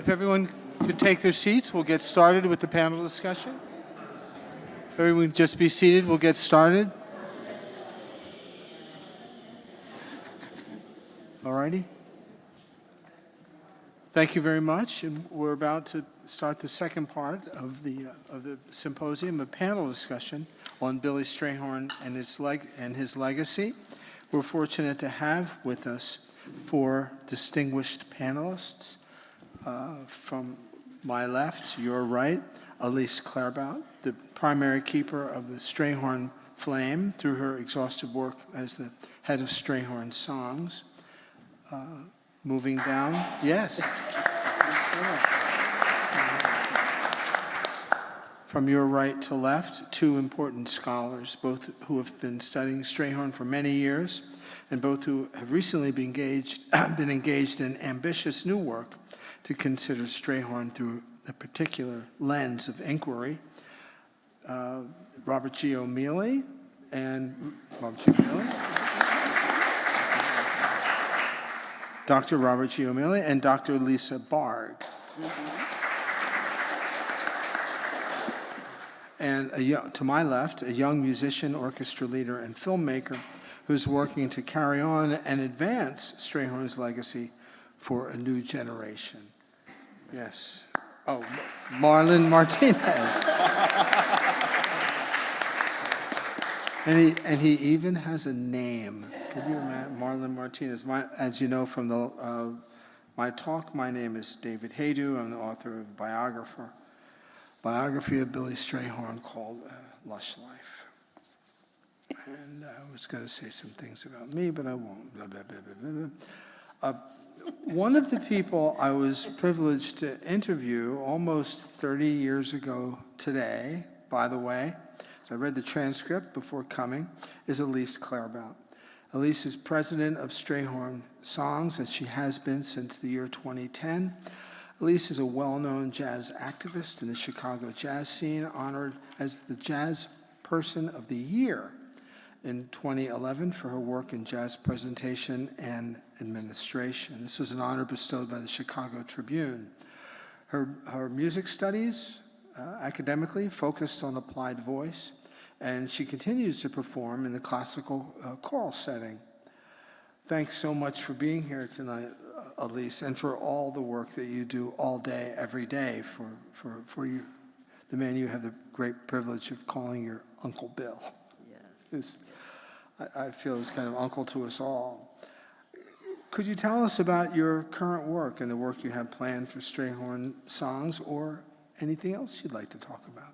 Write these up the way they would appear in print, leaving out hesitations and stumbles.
If everyone could take their seats, we'll get started with the panel discussion. Everyone just be seated, we'll get started. All righty. Thank you very much. And we're about to start the second part of the symposium, a panel discussion on Billy Strayhorn and his legacy. We're fortunate to have with us four distinguished panelists. From my left to your right, Alyce Claerbaut, the primary keeper of the Strayhorn flame through her exhaustive work as the head of Strayhorn Songs. Moving down, yes. From your right to left, two important scholars, both who have been studying Strayhorn for many years, and both who have recently been engaged in ambitious new work to consider Strayhorn through a particular lens of inquiry. Robert G. O'Mealy Dr. Robert G. O'Mealy and Dr. Lisa Barg. And to my left, a young musician, orchestra leader, and filmmaker who's working to carry on and advance Strayhorn's legacy for a new generation. Yes. Oh, Marlon Martinez. and he even has a name. Could you imagine? Marlon Martinez. As you know from my talk, my name is David Hajdu. I'm the author of a biography of Billy Strayhorn called Lush Life. And I was going to say some things about me, but I won't. Blah, blah, blah, blah, blah. One of the people I was privileged to interview almost 30 years ago today, by the way, so I read the transcript before coming, is Alyce Claerbaut. Alyce is president of Strayhorn Songs, as she has been since the year 2010. Alyce is a well-known jazz activist in the Chicago jazz scene, honored as the Jazz Person of the Year in 2011 for her work in jazz presentation and administration. This was an honor bestowed by the Chicago Tribune. Her music studies, academically, focused on applied voice, and she continues to perform in the classical choral setting. Thanks so much for being here tonight, Alyce, and for all the work that you do all day, every day for you, the man you have the great privilege of calling your Uncle Bill. Yes. I feel is kind of uncle to us all. Could you tell us about your current work and the work you have planned for Strayhorn Songs, or anything else you'd like to talk about?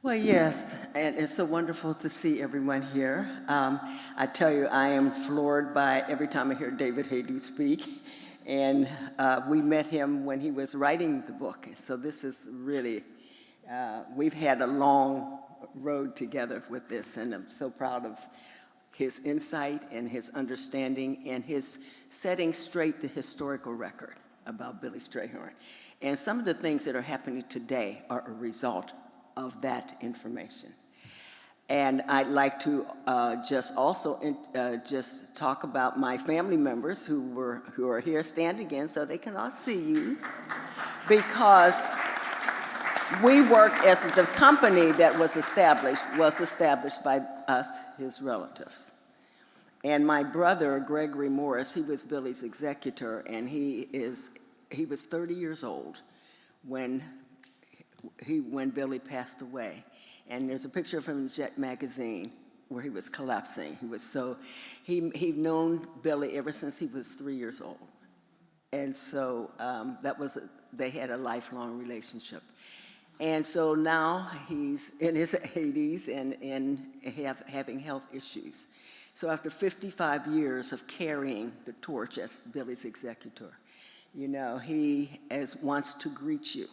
Well, yes, and it's so wonderful to see everyone here. I tell you, I am floored by every time I hear David Hajdu speak, and we met him when he was writing the book, so this is really, we've had a long road together with this, and I'm so proud of his insight and his understanding and his setting straight the historical record about Billy Strayhorn. And some of the things that are happening today are a result of that information. And I'd like to just also just talk about my family members who are here. Stand again so they can all see you, because we work as the company that was established by us, his relatives. And my brother, Gregory Morris, he was Billy's executor, and he was 30 years old when Billy passed away. And there's a picture of him in Jet magazine where he was collapsing. He'd known Billy ever since he was 3 years old. And so they had a lifelong relationship. And so now he's in his 80s and having health issues. So after 55 years of carrying the torch as Billy's executor, you know, he wants to greet you.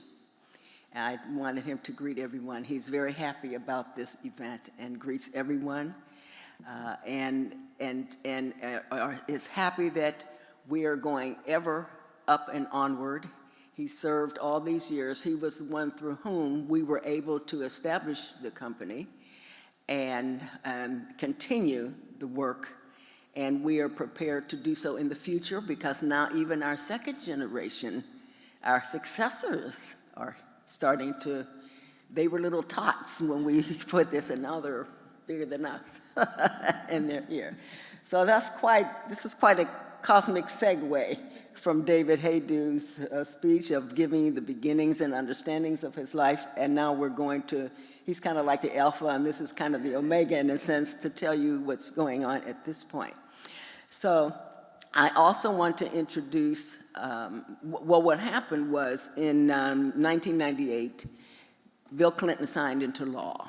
I wanted him to greet everyone. He's very happy about this event and greets everyone, and is happy that we are going ever up and onward. He served all these years. He was the one through whom we were able to establish the company and continue the work. And we are prepared to do so in the future, because now even our second generation our successors are starting to, they were little tots when we put this, and now they're bigger than us, and they're here. So this is quite a cosmic segue from David Hajdu's speech of giving you the beginnings and understandings of his life, and now we're going to, he's kind of like the alpha, and this is kind of the omega in a sense to tell you what's going on at this point. So I also want to introduce, well, what happened was in 1998, Bill Clinton signed into law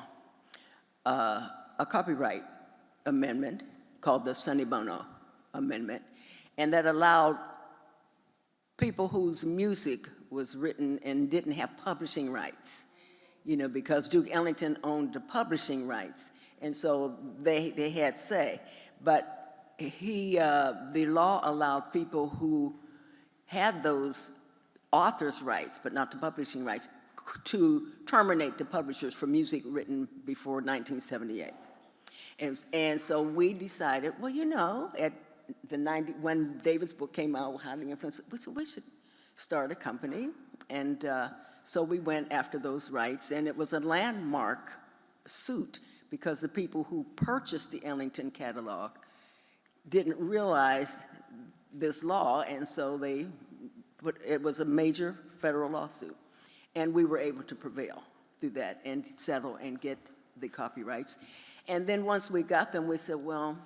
a copyright amendment called the Sonny Bono Amendment, and that allowed people whose music was written and didn't have publishing rights, you know, because Duke Ellington owned the publishing rights, and so they had say. But the law allowed people who had those authors' rights, but not the publishing rights, to terminate the publishers for music written before 1978. And so we decided, well, you know, when David's book came out, How to Influence, we said we should start a company. And so we went after those rights, and it was a landmark suit because the people who purchased the Ellington catalog didn't realize this law, and so it was a major federal lawsuit. And we were able to prevail through that and settle and get the copyrights. And then once we got them, we said, well,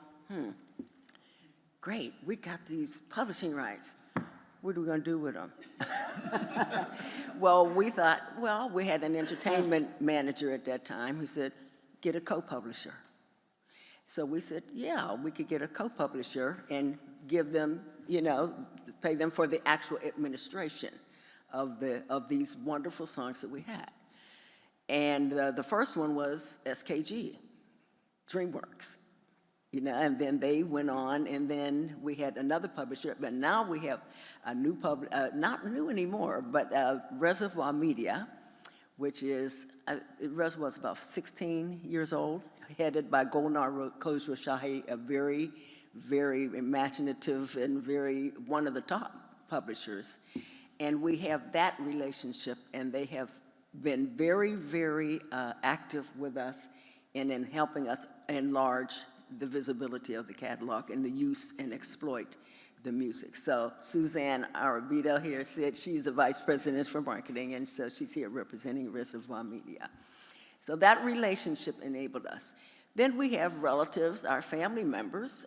great, we got these publishing rights. What are we going to do with them? Well, we thought, well, we had an entertainment manager at that time who said, get a co-publisher. So we said, yeah, we could get a co-publisher and give them, you know, pay them for the actual administration of these wonderful songs that we had. And the first one was SKG, DreamWorks, you know, and then they went on, and then we had another publisher, but now we have a new not new anymore, but Reservoir Media, which is, Reservoir is about 16 years old, headed by Golnar Khosrowshahi, a very, very imaginative and one of the top publishers. And we have that relationship, and they have been very, very active with us and in helping us enlarge the visibility of the catalog and the use and exploit the music. So Suzanne Arabito here said she's the vice president for marketing, and so she's here representing Reservoir Media. So that relationship enabled us. Then we have relatives, our family members.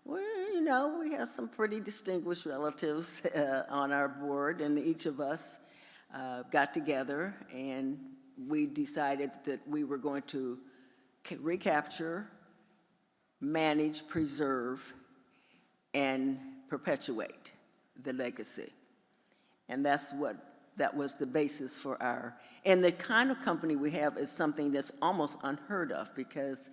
You know, we have some pretty distinguished relatives on our board, and each of us got together and we decided that we were going to recapture, manage, preserve, and perpetuate the legacy. And that was the basis for and the kind of company we have is something that's almost unheard of, because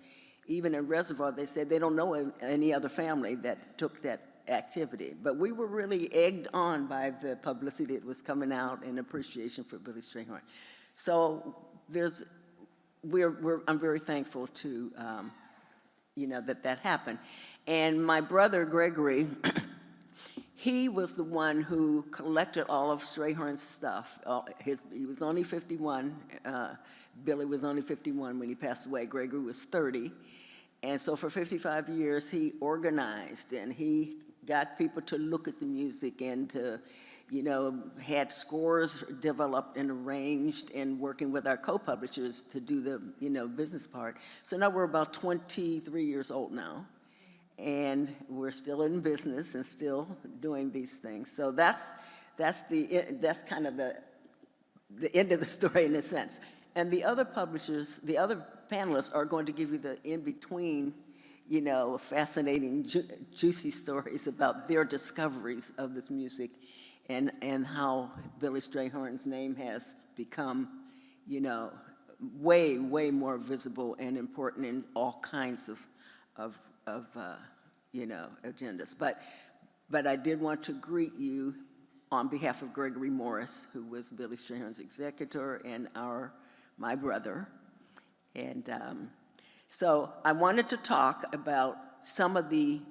even in Reservoir, they said they don't know any other family that took that activity. But we were really egged on by the publicity that was coming out and appreciation for Billy Strayhorn. So I'm very thankful to, you know, that happened. And my brother, Gregory, he was the one who collected all of Strayhorn's stuff. He was only 51. Billy was only 51 when he passed away. Gregory was 30. And so for 55 years, he organized and he got people to look at the music and to, you know, had scores developed and arranged and working with our co-publishers to do the, you know, business part. So now we're about 23 years old now, and we're still in business and still doing these things. So that's kind of the end of the story in a sense. And the other publishers, the other panelists are going to give you the in-between, you know, fascinating, juicy stories about their discoveries of this music and how Billy Strayhorn's name has become, you know, way, way more visible and important in all kinds of you know, agendas. But I did want to greet you on behalf of Gregory Morris, who was Billy Strayhorn's executor and my brother. And so I wanted to talk about some of the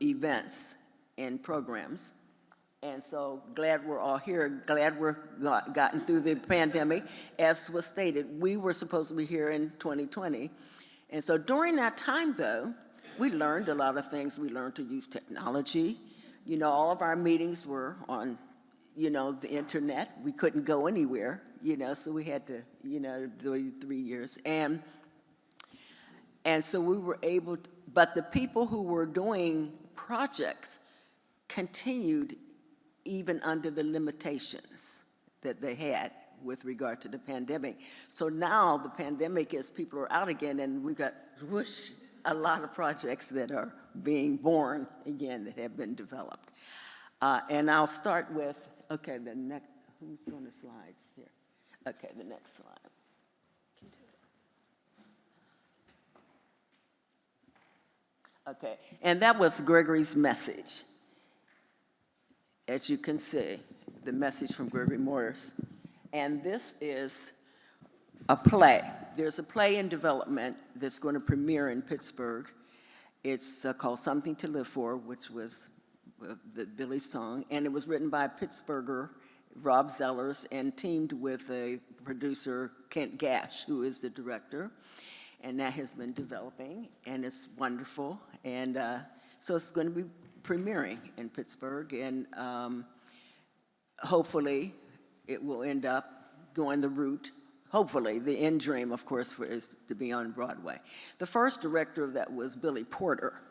events and programs And so glad we're all here, glad we're gotten through the pandemic. As was stated, we were supposed to be here in 2020. And so during that time, though, we learned a lot of things. We learned to use technology. You know, all of our meetings were on, you know, the internet. We couldn't go anywhere, you know, so we had to, you know, do 3 years. And so we were able to, but the people who were doing projects continued even under the limitations that they had with regard to the pandemic. So now the pandemic is, people are out again, and we've got, whoosh, a lot of projects that are being born again that have been developed. And I'll start with, okay, the next, who's doing the slides here? Okay, the next slide. Okay, and that was Gregory's message. As you can see, the message from Gregory Morris. And this is a play. There's a play in development that's going to premiere in Pittsburgh. It's called Something to Live For, which was the Billy's song, and it was written by a Pittsburgher, Rob Zellers, and teamed with a producer, Kent Gash, who is the director. And that has been developing, and it's wonderful. And so it's going to be premiering in Pittsburgh, and hopefully it will end up going the route. Hopefully, the end dream, of course, is to be on Broadway. The first director of that was Billy Porter,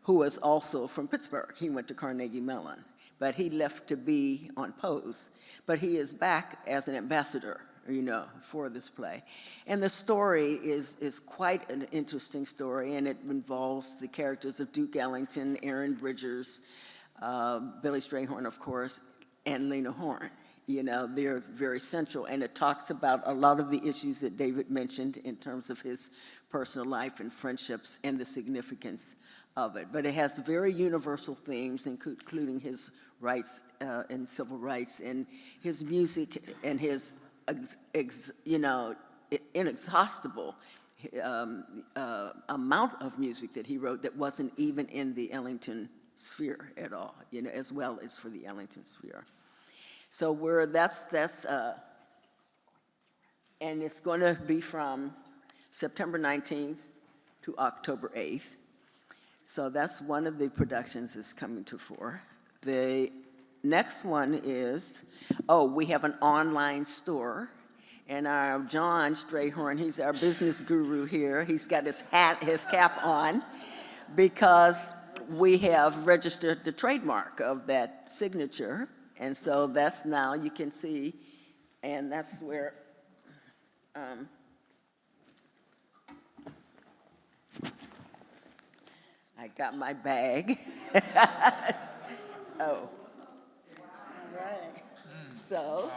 who was also from Pittsburgh. He went to Carnegie Mellon, but he left to be on Pose. But he is back as an ambassador, you know, for this play. And the story is quite an interesting story, and it involves the characters of Duke Ellington, Aaron Bridgers, Billy Strayhorn, of course, and Lena Horne. You know, they're very central, and it talks about a lot of the issues that David mentioned in terms of his personal life and friendships and the significance of it. But it has very universal themes, including his rights and civil rights, and his music and his, you know, inexhaustible amount of music that he wrote that wasn't even in the Ellington sphere at all, you know, as well as for the Ellington sphere. So and it's going to be from September 19th to October 8th. So that's one of the productions that's coming to fore. The next one is, we have an online store. And our John Strayhorn, he's our business guru here. He's got his cap on, because we have registered the trademark of that signature. And so that's now, you can see, and that's where, I got my bag. Oh, right. So,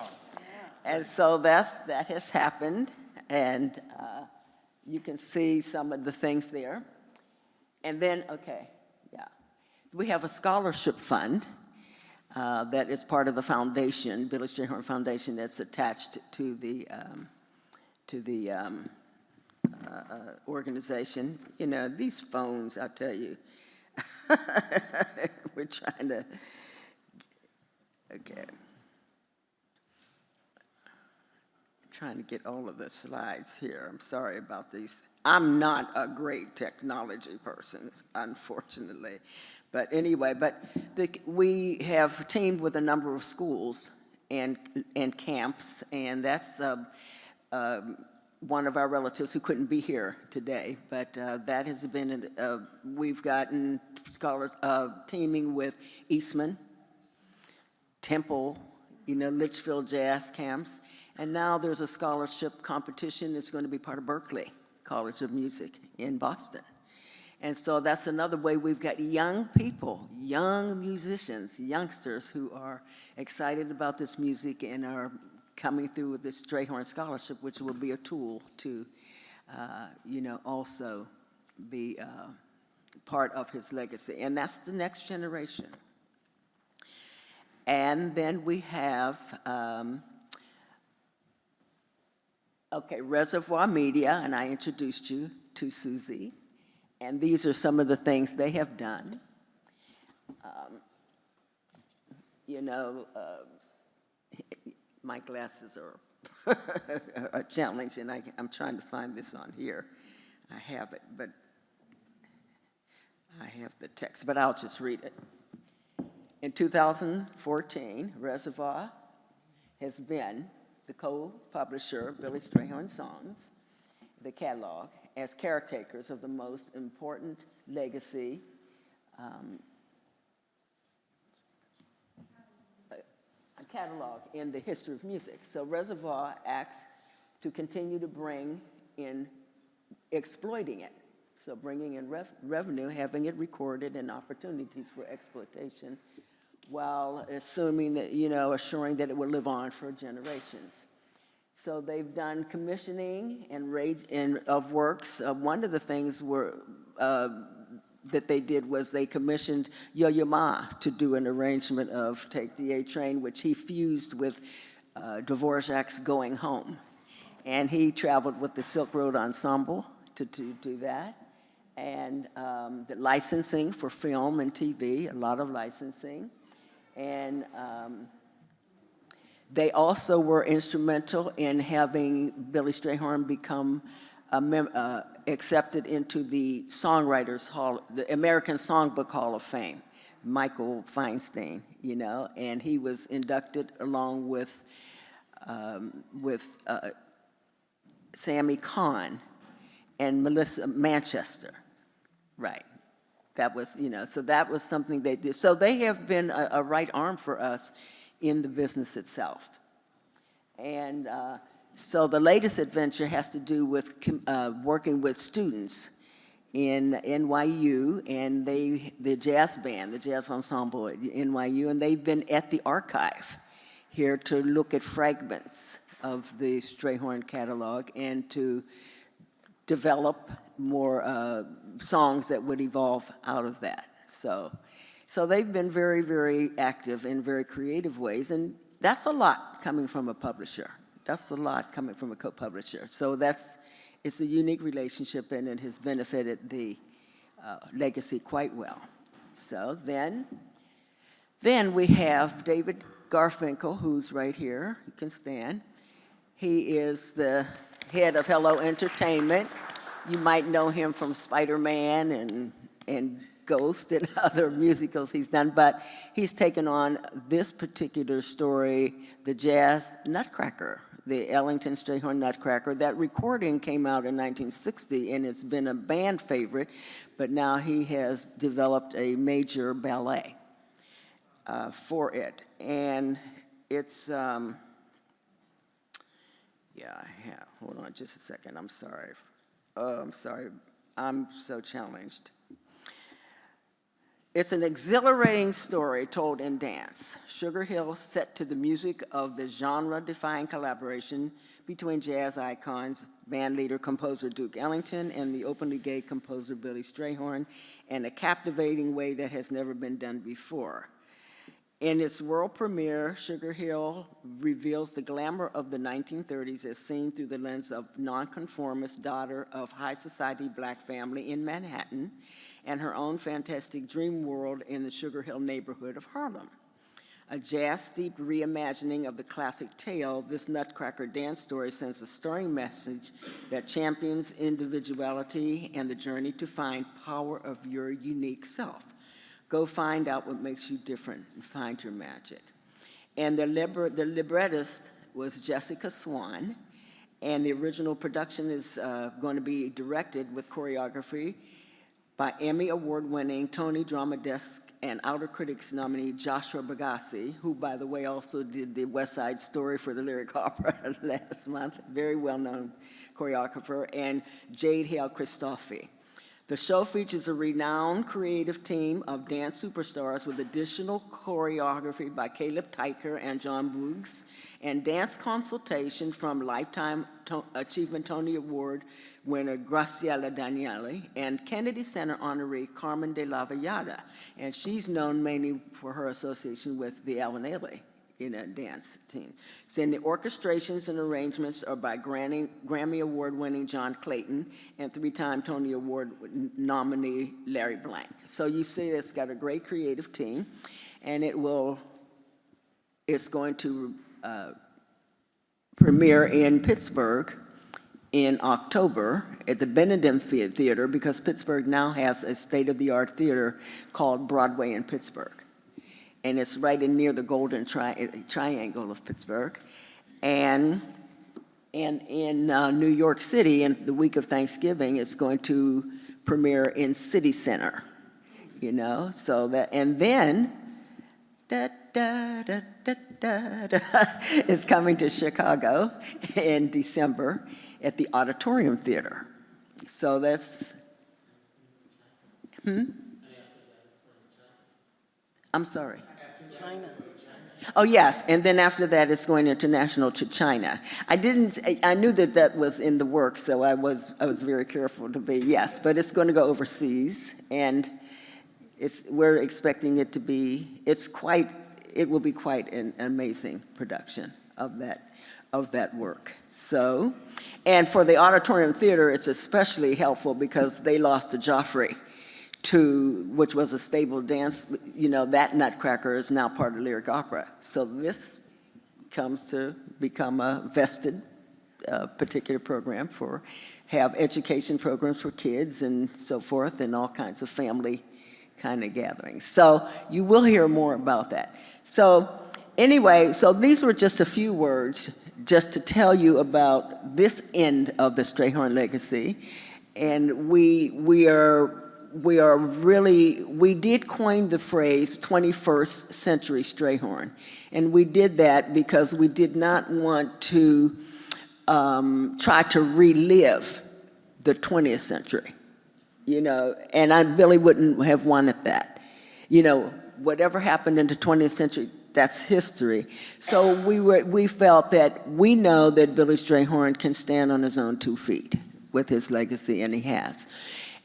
and so that has happened, and you can see some of the things there. And then, okay, yeah, we have a scholarship fund that is part of the foundation, Billy Strayhorn Foundation, that's attached to the organization. You know, these phones, I'll tell you, we're trying to, okay. Trying to get all of the slides here. I'm sorry about these. I'm not a great technology person, unfortunately. But anyway, we have teamed with a number of schools and camps, and that's one of our relatives who couldn't be here today. But that has been, we've gotten teaming with Eastman, Temple, you know, Litchfield Jazz Camps. And now there's a scholarship competition that's going to be part of Berklee College of Music in Boston. And so that's another way we've got young people, young musicians, youngsters who are excited about this music and are coming through with this Strayhorn Scholarship, which will be a tool to, you know, also be part of his legacy. And that's the next generation. And then we have, Reservoir Media, and I introduced you to Susie. And these are some of the things they have done. you know, my glasses are, are challenged, and I'm trying to find this on here. I have it, but I have the text, but I'll just read it. In 2014, Reservoir has been the co-publisher of Billy Strayhorn songs, the catalog, as caretakers of the most important legacy a catalog in the history of music. So Reservoir acts to continue to bring in, exploiting it. So bringing in revenue, having it recorded, and opportunities for exploitation, while assuming that, you know, assuring that it will live on for generations. So they've done commissioning and of works. One of the things that they did was they commissioned Yo-Yo Ma to do an arrangement of Take the A Train, which he fused with Dvorak's Going Home. And he traveled with the Silk Road Ensemble to do that. And the licensing for film and TV, a lot of licensing. And they also were instrumental in having Billy Strayhorn become accepted into the Songwriters Hall, the American Songbook Hall of Fame, Michael Feinstein, you know, and he was inducted along with Sammy Kahn and Melissa Manchester, right? That was, you know, so that was something they did. So they have been a right arm for us in the business itself. And so the latest adventure has to do with working with students in NYU and the jazz band, the Jazz Ensemble at NYU, and they've been at the archive here to look at fragments of the Strayhorn catalog and to develop more songs that would evolve out of that. So they've been very, very active in very creative ways, and that's a lot coming from a publisher. That's a lot coming from a co-publisher. So it's a unique relationship, and it has benefited the legacy quite well. So then we have David Garfinkel, who's right here. You can stand. He is the head of Hello Entertainment. You might know him from Spider-Man and Ghost and other musicals he's done, but he's taken on this particular story, the Jazz Nutcracker, the Ellingtons Introduction Nutcracker. That recording came out in 1960, and it's been a band favorite, but now he has developed a major ballet for it. And it's, yeah, I have, hold on just a second, I'm sorry. Oh, I'm sorry, I'm so challenged. It's an exhilarating story told in dance. Sugar Hill set to the music of the genre-defying collaboration between jazz icons, band leader, composer Duke Ellington, and the openly gay composer Billy Strayhorn, in a captivating way that has never been done before. In its world premiere, Sugar Hill reveals the glamour of the 1930s as seen through the lens of nonconformist daughter of high society black family in Manhattan and her own fantastic dream world in the Sugar Hill neighborhood of Harlem. A jazz-steeped reimagining of the classic tale, this Nutcracker dance story sends a stirring message that champions individuality and the journey to find power of your unique self. Go find out what makes you different and find your magic. And the librettist was Jessica Swan, and the original production is going to be directed with choreography by Emmy Award-winning Tony Drama Desk and Outer Critics nominee Joshua Bagassi, who, by the way, also did the West Side Story for the Lyric Opera last month, very well-known choreographer, and Jade Hale Christophe. The show features a renowned creative team of dance superstars with additional choreography by Caleb Tyker and John Boogs, and dance consultation from Lifetime Achievement Tony Award winner Graciela Daniele and Kennedy Center honoree Carmen de la Vallada. And she's known mainly for her association with the Alan Ailey dance team. So the orchestrations and arrangements are by Grammy Award-winning John Clayton and three-time Tony Award nominee Larry Blank. So you see it's got a great creative team, and it will It's going to premiere in Pittsburgh in October at the Benedum Theater, because Pittsburgh now has a state-of-the-art theater called Broadway in Pittsburgh. And it's right in near the Golden Triangle of Pittsburgh. And in New York City, in the week of Thanksgiving, it's going to premiere in City Center, you know? So that, and then, it's coming to Chicago in December at the Auditorium Theater. So that's, I'm sorry. China. Oh, yes, and then after that, it's going international to China. I knew that that was in the works, so I was very careful to be, yes, but it's going to go overseas, and we're expecting it to be, it will be quite an amazing production of that work. So, and for the Auditorium Theater, it's especially helpful because they lost to Joffrey, which was a stable dance. You know, that Nutcracker is now part of lyric opera. So this comes to become a vested particular program have education programs for kids and so forth, and all kinds of family kind of gatherings. So you will hear more about that. So anyway, so these were just a few words just to tell you about this end of the Strayhorn legacy. And we did coin the phrase 21st century Strayhorn. And we did that because we did not want to try to relive the 20th century, you know, and Billy wouldn't have wanted that. You know, whatever happened in the 20th century, that's history. So we felt that we know that Billy Strayhorn can stand on his own 2 feet with his legacy, and he has.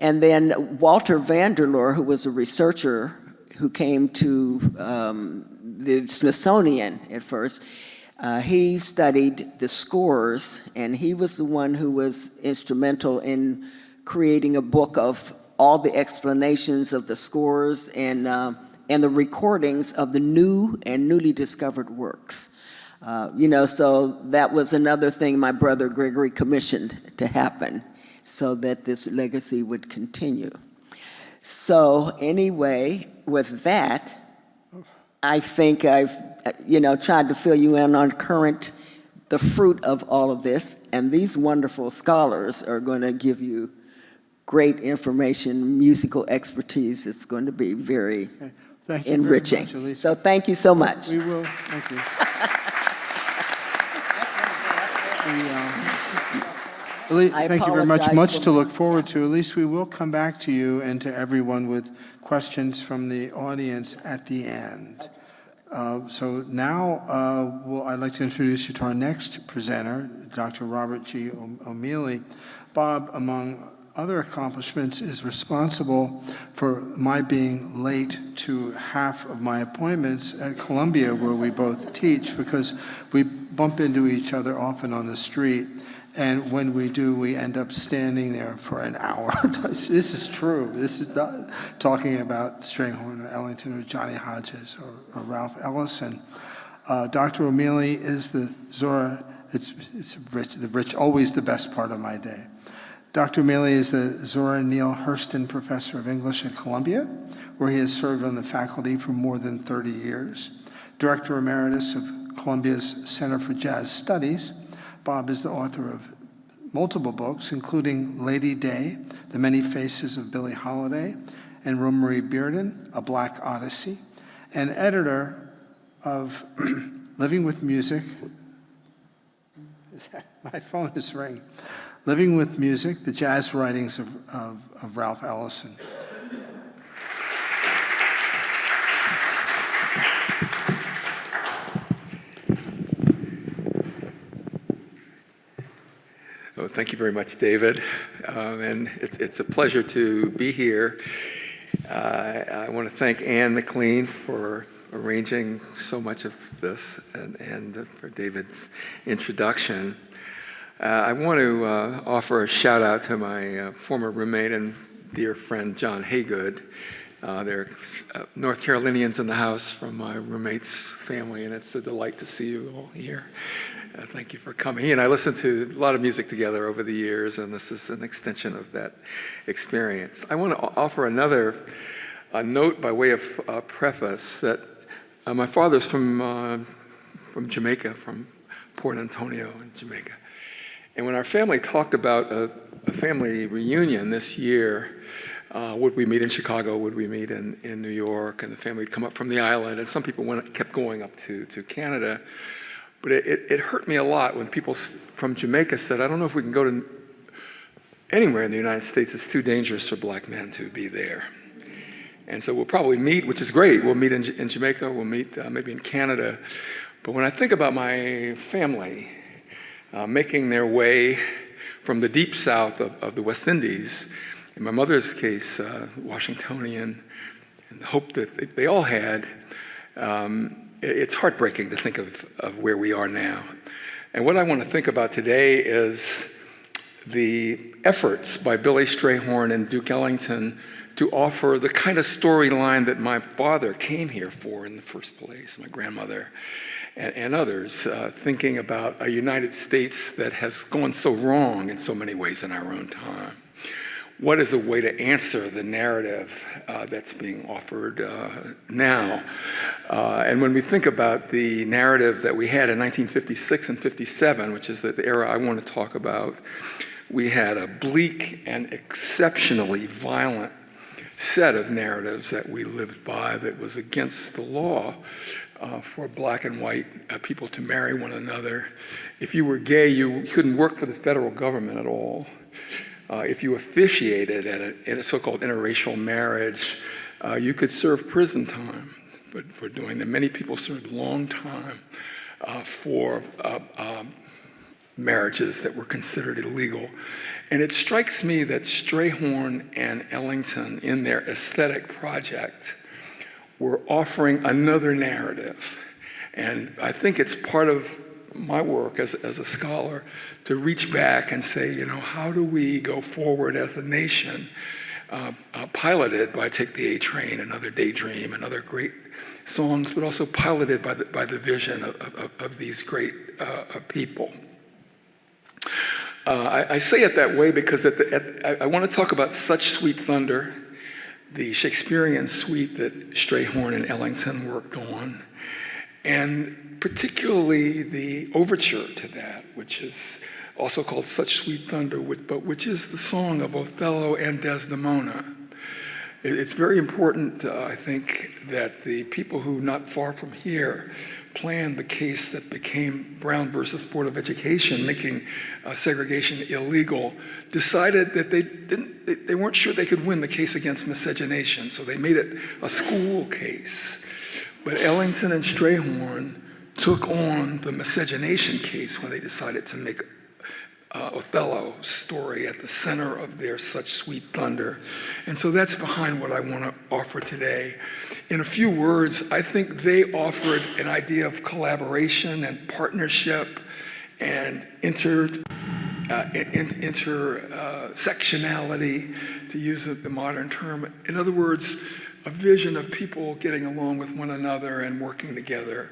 And then Walter Vanderloor, who was a researcher who came to the Smithsonian at first, he studied the scores, and he was the one who was instrumental in creating a book of all the explanations of the scores and the recordings of the new and newly discovered works. You know, so that was another thing my brother Gregory commissioned to happen, so that this legacy would continue. So anyway, with that, I think I've, you know, tried to fill you in on the fruit of all of this, and these wonderful scholars are going to give you great information, musical expertise. It's going to be very enriching. Very much, Alyce. So thank you so much. We will, thank you. Thank you very much. apologize Much for to look forward to. At least we will come back to you and to everyone with questions from the audience at the end. So now I'd like to introduce you to our next presenter, Dr. Robert G. O'Mealy. Bob, among other accomplishments, is responsible for my being late to half of my appointments at Columbia, where we both teach, because we bump into each other often on the street. And when we do, we end up standing there for an hour. This is true. This is not talking about Strayhorn or Ellington or Johnny Hodges or Ralph Ellison. Dr. O'Mealy is the Zora, it's rich, always the best part of my day. Dr. O'Mealy is the Zora Neale Hurston Professor of English at Columbia, where he has served on the faculty for more than 30 years. Director Emeritus of Columbia's Center for Jazz Studies, Bob is the author of multiple books, including Lady Day, The Many Faces of Billie Holiday, and Rosemary Bearden, A Black Odyssey, and editor of Living with Music. My phone is ringing. Living with Music, The Jazz Writings of Ralph Ellison. Oh, thank you very much, David. And it's a pleasure to be here. I want to thank Ann McLean for arranging so much of this and for David's introduction. I want to offer a shout out to my former roommate and dear friend, John Haygood. There are North Carolinians in the house from my roommate's family, and it's a delight to see you all here. Thank you for coming. He and I listened to a lot of music together over the years, and this is an extension of that experience. I want to offer another note by way of preface that my father's from Jamaica, from Port Antonio in Jamaica. And when our family talked about a family reunion this year, would we meet in Chicago, would we meet in New York, and the family would come up from the island, and some people kept going up to Canada. But it hurt me a lot when people from Jamaica said, I don't know if we can go to anywhere in the United States, it's too dangerous for black men to be there. And so we'll probably meet, which is great. We'll meet in Jamaica, we'll meet maybe in Canada. But when I think about my family making their way from the deep south of the West Indies, in my mother's case, Washingtonian, and the hope that they all had, it's heartbreaking to think of where we are now. And what I want to think about today is the efforts by Billy Strayhorn and Duke Ellington to offer the kind of storyline that my father came here for in the first place, my grandmother and others, thinking about a United States that has gone so wrong in so many ways in our own time. What is a way to answer the narrative that's being offered now? And when we think about the narrative that we had in 1956 and 57, which is the era I want to talk about, we had a bleak and exceptionally violent set of narratives that we lived by that was against the law for black and white people to marry one another. If you were gay, you couldn't work for the federal government at all. If you officiated at a so-called interracial marriage, you could serve prison time for doing that. Many people served long time for marriages that were considered illegal. And it strikes me that Strayhorn and Ellington, in their aesthetic project, were offering another narrative. And I think it's part of my work as a scholar to reach back and say, you know, how do we go forward as a nation piloted by Take the A Train and Other Daydream and other great songs, but also piloted by the vision of these great people. I say it that way because I want to talk about Such Sweet Thunder, the Shakespearean suite that Strayhorn and Ellington worked on, and particularly the overture to that, which is also called Such Sweet Thunder, but which is the song of Othello and Desdemona. It's very important, I think, that the people who, not far from here, planned the case that became Brown versus Board of Education, making segregation illegal, decided that they weren't sure they could win the case against miscegenation, so they made it a school case. But Ellington and Strayhorn took on the miscegenation case when they decided to make Othello's story at the center of their Such Sweet Thunder. And so that's behind what I want to offer today. In a few words, I think they offered an idea of collaboration and partnership and intersectionality, to use the modern term. In other words, a vision of people getting along with one another and working together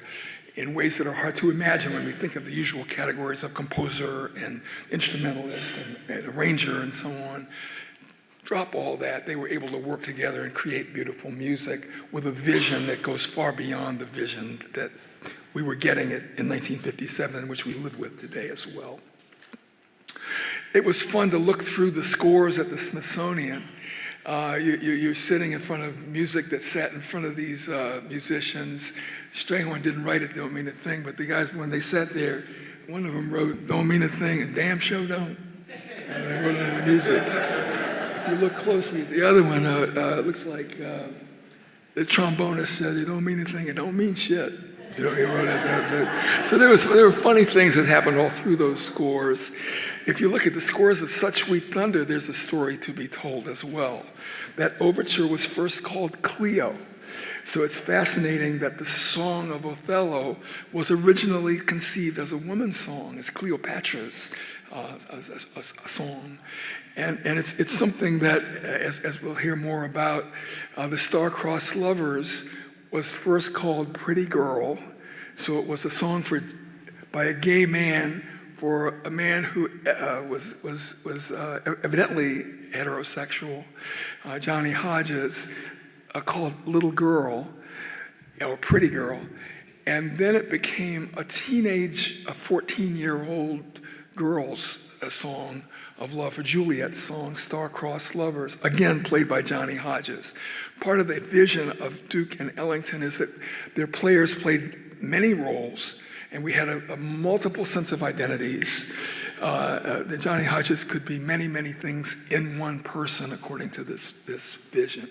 in ways that are hard to imagine when we think of the usual categories of composer and instrumentalist and arranger and so on. Drop all that. They were able to work together and create beautiful music with a vision that goes far beyond the vision that we were getting in 1957, which we live with today as well. It was fun to look through the scores at the Smithsonian. You're sitting in front of music that sat in front of these musicians. Strayhorn didn't write it, Don't Mean a Thing, but the guys, when they sat there, one of them wrote, Don't Mean a Thing, and Damn Sure Don't. And they wrote on the music. If you look closely at the other one, it looks like the trombonist said, It don't mean a thing, it don't mean shit. You know, he wrote it. So there were funny things that happened all through those scores. If you look at the scores of Such Sweet Thunder, there's a story to be told as well. That overture was first called Cleo. So it's fascinating that the song of Othello was originally conceived as a woman's song, as Cleopatra's a song. And it's something that, as we'll hear more about, the Star-Crossed Lovers was first called Pretty Girl. So it was a song by a gay man for a man who was evidently heterosexual, Johnny Hodges, called Little Girl, or Pretty Girl. And then it became a 14-year-old girl's song of love for Juliet's song, Star-Crossed Lovers, again played by Johnny Hodges. Part of the vision of Duke and Ellington is that their players played many roles, and we had a multiple sense of identities. The Johnny Hodges could be many, many things in one person, according to this vision.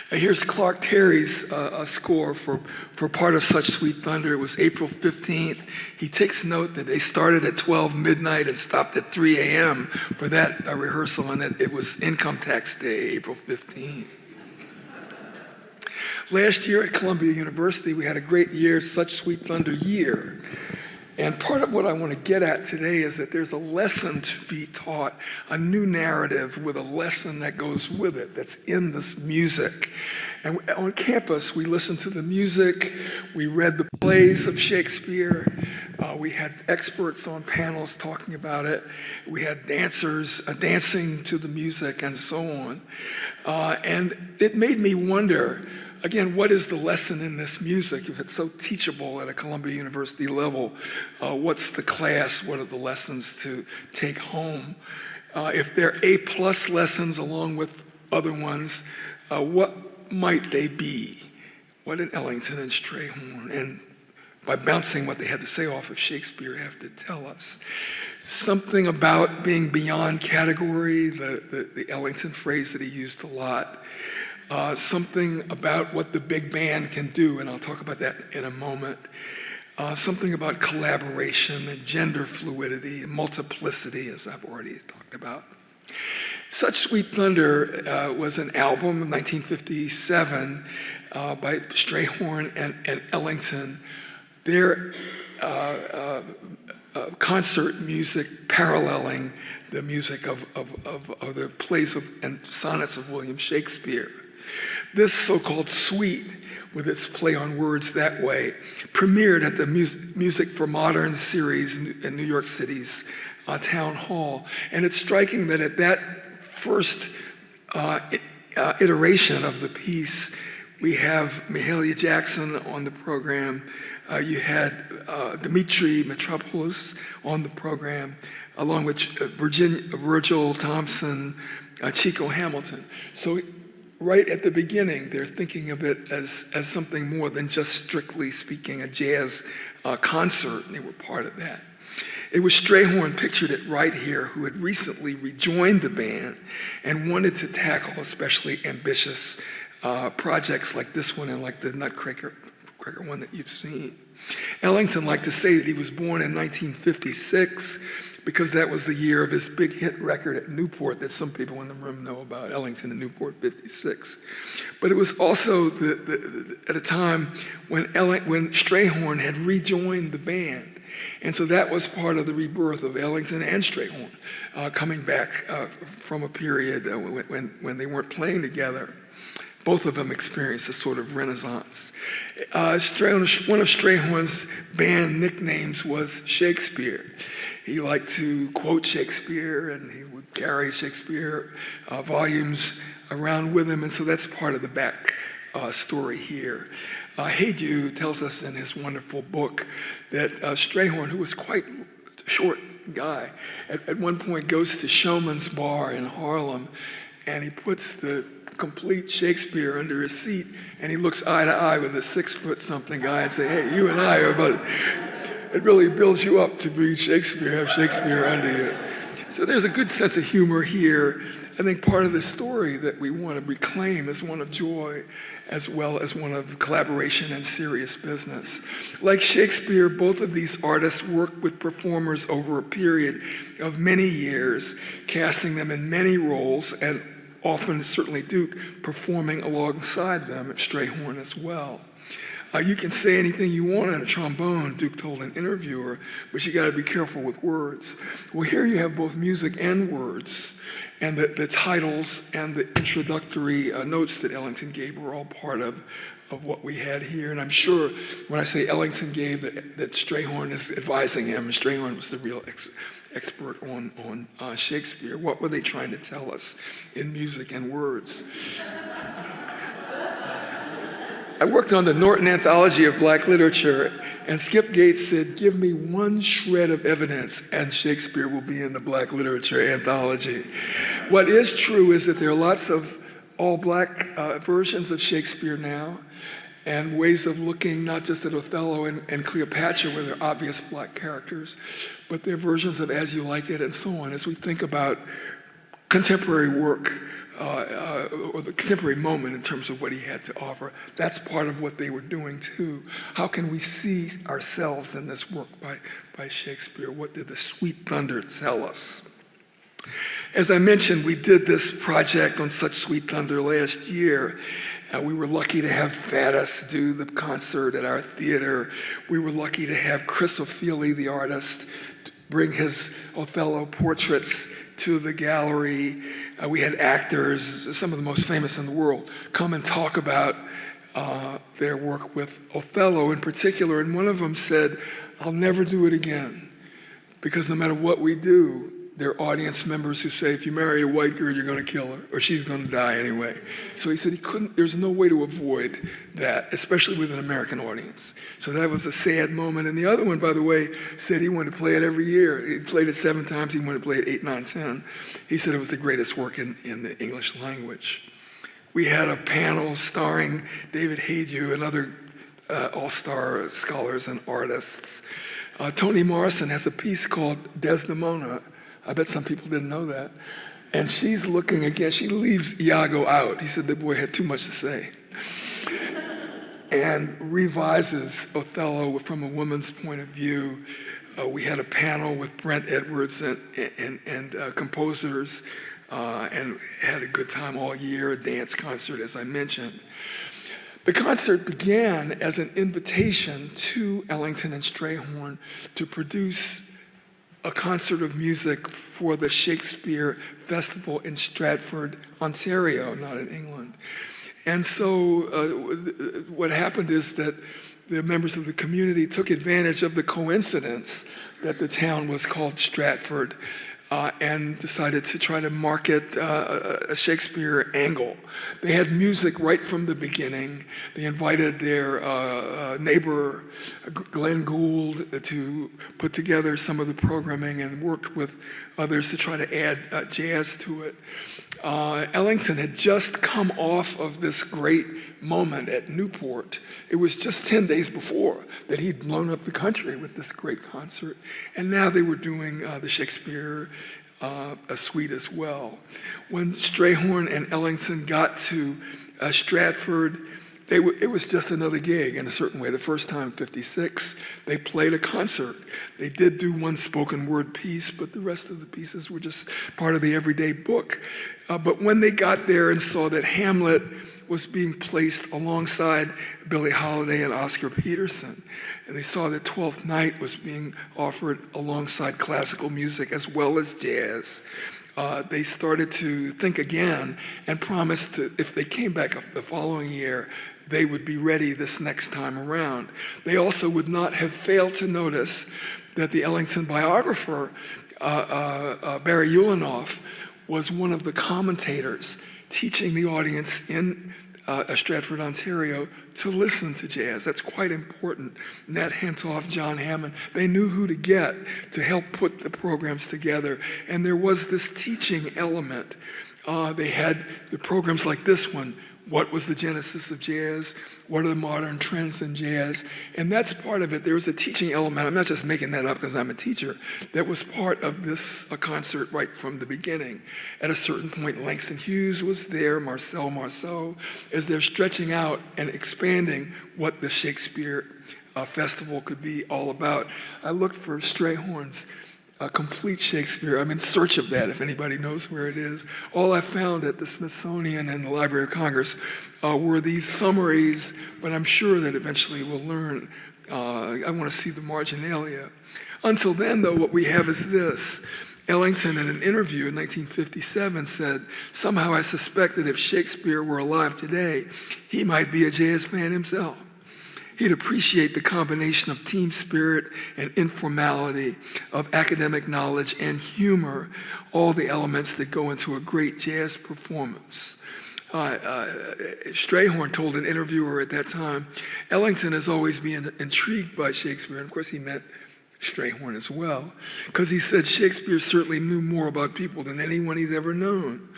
Here's Clark Terry's score for part of Such Sweet Thunder. It was April 15th. He takes note that they started at 12 midnight and stopped at 3 a.m. for that rehearsal, and that it was Income Tax Day, April 15th. Last year at Columbia University, we had a great year, Such Sweet Thunder year. And part of what I want to get at today is that there's a lesson to be taught, a new narrative with a lesson that goes with it, that's in this music. And on campus, we listened to the music, we read the plays of Shakespeare, we had experts on panels talking about it, we had dancers dancing to the music and so on. And it made me wonder, again, what is the lesson in this music? If it's so teachable at a Columbia University level, what's the class? What are the lessons to take home? If they're A+ lessons along with other ones, what might they be? What did Ellington and Strayhorn, and by bouncing what they had to say off of Shakespeare, have to tell us? Something about being beyond category, the Ellington phrase that he used a lot. Something about what the big band can do, and I'll talk about that in a moment. Something about collaboration and gender fluidity and multiplicity, as I've already talked about. Such Sweet Thunder was an album in 1957 by Strayhorn and Ellington. Their concert music paralleling the music of the plays and sonnets of William Shakespeare. This so-called suite, with its play on words that way, premiered at the Music for Modern series in New York City's Town Hall. And it's striking that at that first iteration of the piece, we have Mahalia Jackson on the program. You had Dimitri Mitropoulos on the program, along with Virgil Thompson, Chico Hamilton. So right at the beginning, they're thinking of it as something more than just strictly speaking a jazz concert, and they were part of that. It was Strayhorn, pictured it right here, who had recently rejoined the band and wanted to tackle especially ambitious projects like this one and like the Nutcracker one that you've seen. Ellington liked to say that he was born in 1956 because that was the year of his big hit record at Newport that some people in the room know about, Ellington and Newport 56. But it was also at a time when Strayhorn had rejoined the band. And so that was part of the rebirth of Ellington and Strayhorn, coming back from a period when they weren't playing together. Both of them experienced a sort of renaissance. One of Strayhorn's band nicknames was Shakespeare. He liked to quote Shakespeare, and he would carry Shakespeare volumes around with him, and so that's part of the back story here. Hajdu tells us in his wonderful book that Strayhorn, who was quite a short guy, at one point goes to Showman's Bar in Harlem, and he puts the complete Shakespeare under his seat, and he looks eye to eye with a 6-foot-something guy and say, "Hey, you and I are about." It really builds you up to read Shakespeare, have Shakespeare under you. So there's a good sense of humor here. I think part of the story that we want to reclaim is one of joy as well as one of collaboration and serious business. Like Shakespeare, both of these artists worked with performers over a period of many years, casting them in many roles, and often, certainly Duke, performing alongside them at Strayhorn as well. You can say anything you want on a trombone, Duke told an interviewer, but you gotta be careful with words. Well, here you have both music and words, and the titles and the introductory notes that Ellington gave were all part of what we had here. And I'm sure when I say Ellington gave, that Strayhorn is advising him. Strayhorn was the real expert on Shakespeare. What were they trying to tell us in music and words? I worked on the Norton Anthology of Black Literature, and Skip Gates said, give me one shred of evidence and Shakespeare will be in the Black Literature Anthology. What is true is that there are lots of all-Black versions of Shakespeare now, and ways of looking not just at Othello and Cleopatra, where they're obvious Black characters, but they're versions of As You Like It and so on, as we think about contemporary work, or the contemporary moment in terms of what he had to offer. That's part of what they were doing too. How can we see ourselves in this work by Shakespeare? What did the Sweet Thunder tell us? As I mentioned, we did this project on Such Sweet Thunder last year. We were lucky to have Faddis do the concert at our theater. We were lucky to have Chris O'Feely, the artist, bring his Othello portraits to the gallery. We had actors, some of the most famous in the world, come and talk about their work with Othello in particular. And one of them said, I'll never do it again, because no matter what we do, there are audience members who say, if you marry a white girl, you're gonna kill her, or she's gonna die anyway. So he said there's no way to avoid that, especially with an American audience. So that was a sad moment. And the other one, by the way, said he wanted to play it every year. He played it 7 times, he wanted to play it 8, 9, 10. He said it was the greatest work in the English language. We had a panel starring David Hajdu and other all-star scholars and artists. Toni Morrison has a piece called Desdemona. I bet some people didn't know that. And she's looking again, she leaves Iago out. He said the boy had too much to say. And revises Othello from a woman's point of view. We had a panel with Brent Edwards and composers, and had a good time all year, a dance concert, as I mentioned. The concert began as an invitation to Ellington and Strayhorn to produce a concert of music for the Shakespeare Festival in Stratford, Ontario, not in England. And so what happened is that the members of the community took advantage of the coincidence that the town was called Stratford and decided to try to market a Shakespeare angle. They had music right from the beginning. They invited their neighbor, Glenn Gould, to put together some of the programming and worked with others to try to add jazz to it. Ellington had just come off of this great moment at Newport. It was just 10 days before that he'd blown up the country with this great concert. And now they were doing the Shakespeare suite as well. When Strayhorn and Ellington got to Stratford, it was just another gig in a certain way. The first time, 56, they played a concert. They did do one spoken word piece, but the rest of the pieces were just part of the everyday book. But when they got there and saw that Hamlet was being placed alongside Billie Holiday and Oscar Peterson, and they saw that Twelfth Night was being offered alongside classical music as well as jazz, they started to think again and promised that if they came back the following year, they would be ready this next time around. They also would not have failed to notice that the Ellington biographer, Barry Ulanoff, was one of the commentators teaching the audience in Stratford, Ontario, to listen to jazz. That's quite important. Nat Hentoff, John Hammond, they knew who to get to help put the programs together. And there was this teaching element. They had the programs like this one, what was the genesis of jazz, what are the modern trends in jazz, and that's part of it. There was a teaching element, I'm not just making that up because I'm a teacher, that was part of this concert right from the beginning. At a certain point, Langston Hughes was there, Marcel Marceau, as they're stretching out and expanding what the Shakespeare festival could be all about. I looked for Strayhorn's complete Shakespeare. I'm in search of that, if anybody knows where it is. All I found at the Smithsonian and the Library of Congress were these summaries, but I'm sure that eventually we'll learn. I want to see the marginalia. Until then, though, what we have is this. Ellington, in an interview in 1957, said, "Somehow I suspect that if Shakespeare were alive today, he might be a jazz fan himself. He'd appreciate the combination of team spirit and informality, of academic knowledge and humor, all the elements that go into a great jazz performance." Strayhorn told an interviewer at that time, Ellington has always been intrigued by Shakespeare, and of course he meant Strayhorn as well, because he said Shakespeare certainly knew more about people than anyone he's ever known.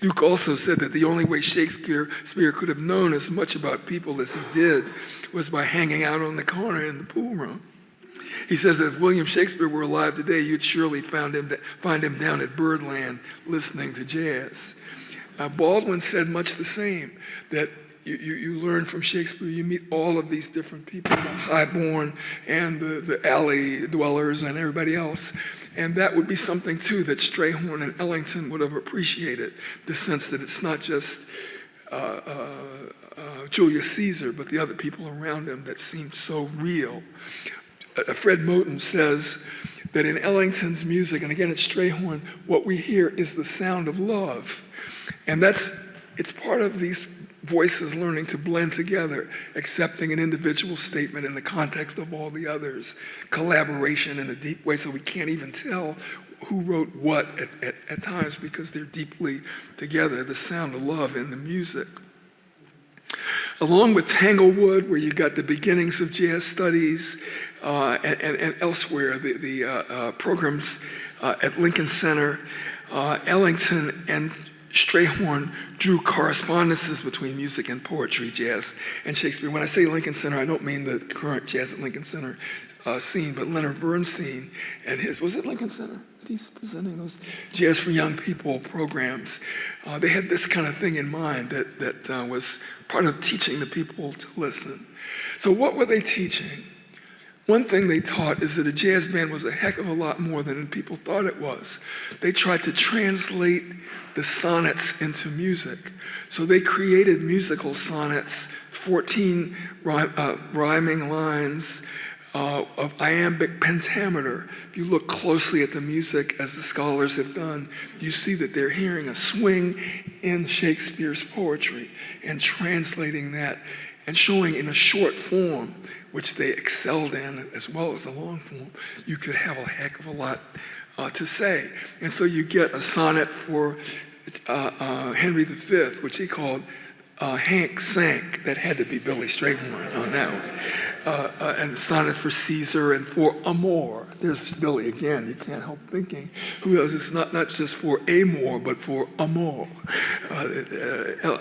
Duke also said that the only way Shakespeare could have known as much about people as he did was by hanging out on the corner in the pool room. He says that if William Shakespeare were alive today, you'd surely find him down at Birdland listening to jazz. Baldwin said much the same, that you learn from Shakespeare, you meet all of these different people, the highborn and the alley dwellers and everybody else. And that would be something too that Strayhorn and Ellington would have appreciated, the sense that it's not just Julius Caesar, but the other people around him that seem so real. Fred Moten says that in Ellington's music, and again it's Strayhorn, what we hear is the sound of love. And it's part of these voices learning to blend together, accepting an individual statement in the context of all the others, collaboration in a deep way so we can't even tell who wrote what at times because they're deeply together, the sound of love in the music. Along with Tanglewood, where you got the beginnings of jazz studies, and elsewhere, the programs at Lincoln Center, Ellington and Strayhorn drew correspondences between music and poetry, jazz, and Shakespeare. When I say Lincoln Center, I don't mean the current Jazz at Lincoln Center scene, but Leonard Bernstein and was it Lincoln Center? He's presenting those Jazz for Young People programs. They had this kind of thing in mind that was part of teaching the people to listen. So what were they teaching? One thing they taught is that a jazz band was a heck of a lot more than people thought it was. They tried to translate the sonnets into music. So they created musical sonnets, 14 rhyming lines of iambic pentameter. If you look closely at the music, as the scholars have done, you see that they're hearing a swing in Shakespeare's poetry and translating that and showing in a short form, which they excelled in, as well as the long form, you could have a heck of a lot to say. And so you get a sonnet for Henry V, which he called Hank Sank. That had to be Billy Strayhorn on that one. And a sonnet for Caesar and for Amor. There's Billy again, you can't help thinking. Who else? It's not just for Amor, but for Amor.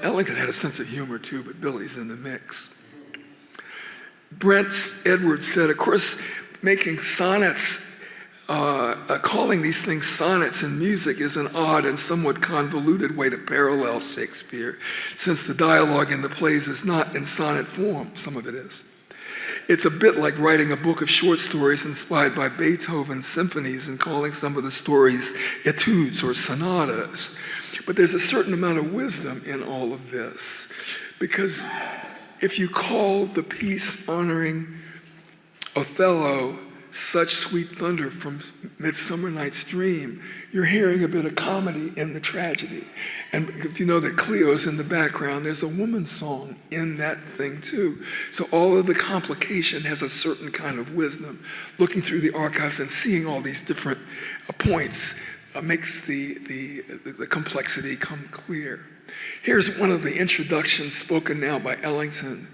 Ellington had a sense of humor too, but Billy's in the mix. Brent Edwards said, of course, making sonnets, calling these things sonnets in music is an odd and somewhat convoluted way to parallel Shakespeare, since the dialogue in the plays is not in sonnet form, some of it is. It's a bit like writing a book of short stories inspired by Beethoven's symphonies and calling some of the stories etudes or sonatas. But there's a certain amount of wisdom in all of this, because if you call the piece honoring Othello Such Sweet Thunder from Midsummer Night's Dream, you're hearing a bit of comedy in the tragedy. And if you know that Cleo's in the background, there's a woman's song in that thing too. So all of the complication has a certain kind of wisdom. Looking through the archives and seeing all these different points makes the complexity come clear. Here's one of the introductions spoken now by Ellington.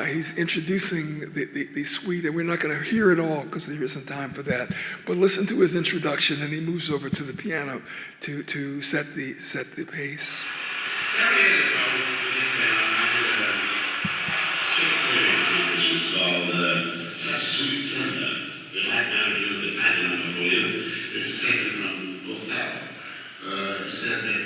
He's introducing the suite, and we're not going to hear it all because there isn't time for that. But listen to his introduction, and he moves over to the piano to set the pace. 7 years ago, this man second on Othello. He said that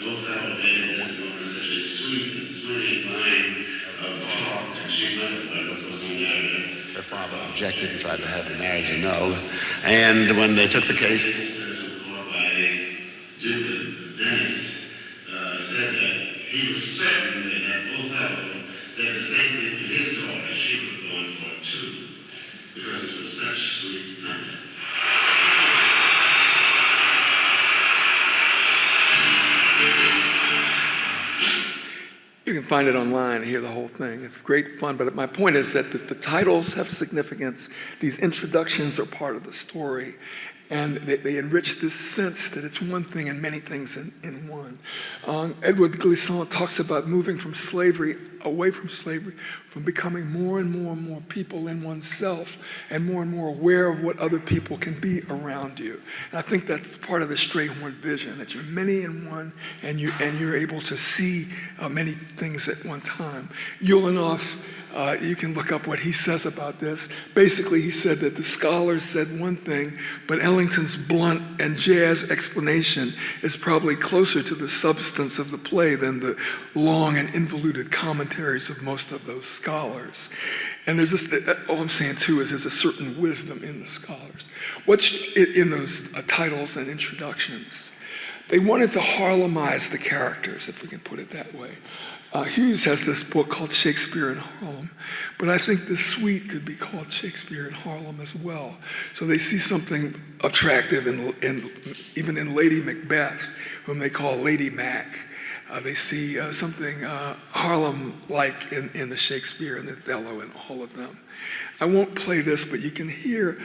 Othello made Desdemona such a sweet and swinging line of talk that she went about what was on there. Her father objected and tried to have the marriage annulled. And when they took the case to court by Duke Dennis, said that he was certain that had Othello said the same thing to his daughter, she would have gone for it too, because it was such sweet thunder. You can find it online and hear the whole thing. It's great fun, but my point is that the titles have significance. These introductions are part of the story, and they enrich this sense that it's one thing and many things in one. Edward Glissant talks about moving from slavery, away from slavery, from becoming more and more people in oneself and more aware of what other people can be around you. And I think that's part of the Strayhorn vision, that you're many in one and you're able to see many things at one time. Ulanoff, you can look up what he says about this. Basically, he said that the scholars said one thing, but Ellington's blunt and jazz explanation is probably closer to the substance of the play than the long and involuted commentaries of most of those scholars. And there's this, all I'm saying too is there's a certain wisdom in the scholars. What's in those titles and introductions? They wanted to Harlemize the characters, if we can put it that way. Hughes has this book called Shakespeare in Harlem, but I think the suite could be called Shakespeare in Harlem as well. So they see something attractive even in Lady Macbeth, whom they call Lady Mac. They see something Harlem-like in the Shakespeare and the Othello and all of them. I won't play this, but you can hear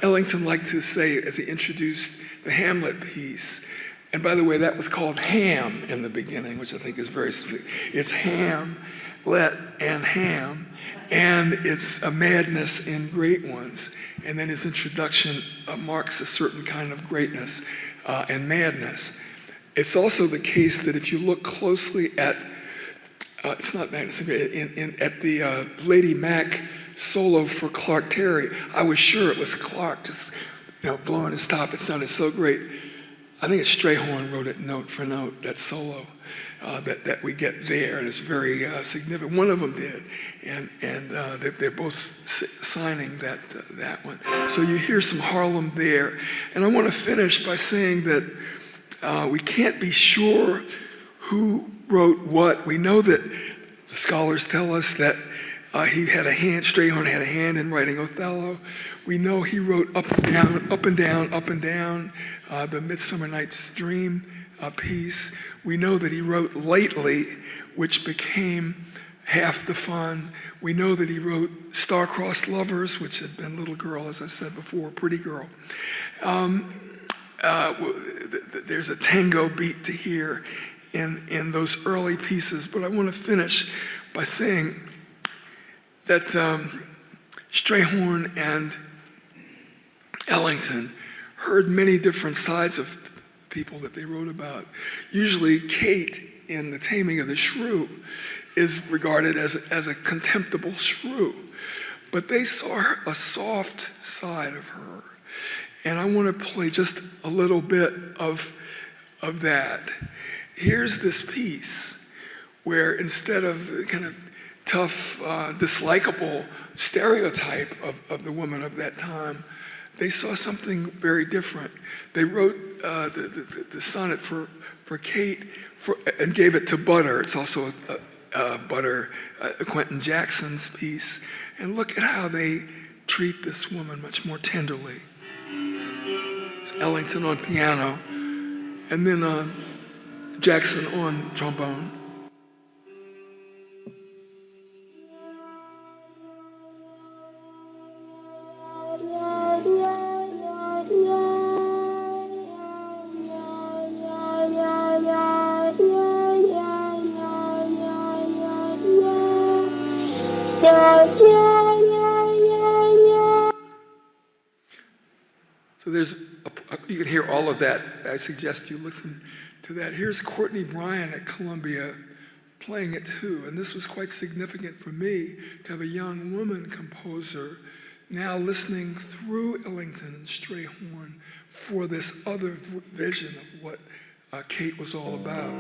Ellington liked to say, as he introduced the Hamlet piece, and by the way, that was called Ham in the beginning, which I think is very sweet. It's Hamlet and Ham, and it's a madness in great ones. And then his introduction marks a certain kind of greatness and madness. It's also the case that if you look closely at, it's not madness, at the Lady Mac solo for Clark Terry, I was sure it was Clark just blowing his top. It sounded so great. I think it's Strayhorn wrote it note for note, that solo that we get there, and it's very significant. One of them did, and they're both signing that one. So you hear some Harlem there, and I want to finish by saying that we can't be sure who wrote what. We know that the scholars tell us that Strayhorn had a hand in writing Othello. We know he wrote Up and Down, Up and Down, Up and Down, the Midsummer Night's Dream piece. We know that he wrote Lately, which became Half the Fun. We know that he wrote Star-Crossed Lovers, which had been Little Girl, as I said before, Pretty Girl. There's a tango beat to hear in those early pieces, but I want to finish by saying that Strayhorn and Ellington heard many different sides of people that they wrote about. Usually Kate in The Taming of the Shrew is regarded as a contemptible shrew, but they saw a soft side of her. And I want to play just a little bit of that. Here's this piece where instead of the kind of tough, dislikable stereotype of the woman of that time, they saw something very different. They wrote the sonnet for Kate and gave it to Butter. It's also Butter, Quentin Jackson's piece. And look at how they treat this woman much more tenderly. It's Ellington on piano, and then Jackson on trombone. So you can hear all of that. I suggest you listen to that. Here's Courtney Bryan at Columbia playing it too. And this was quite significant for me to have a young woman composer now listening through Ellington and Strayhorn for this other vision of what Kate was all about.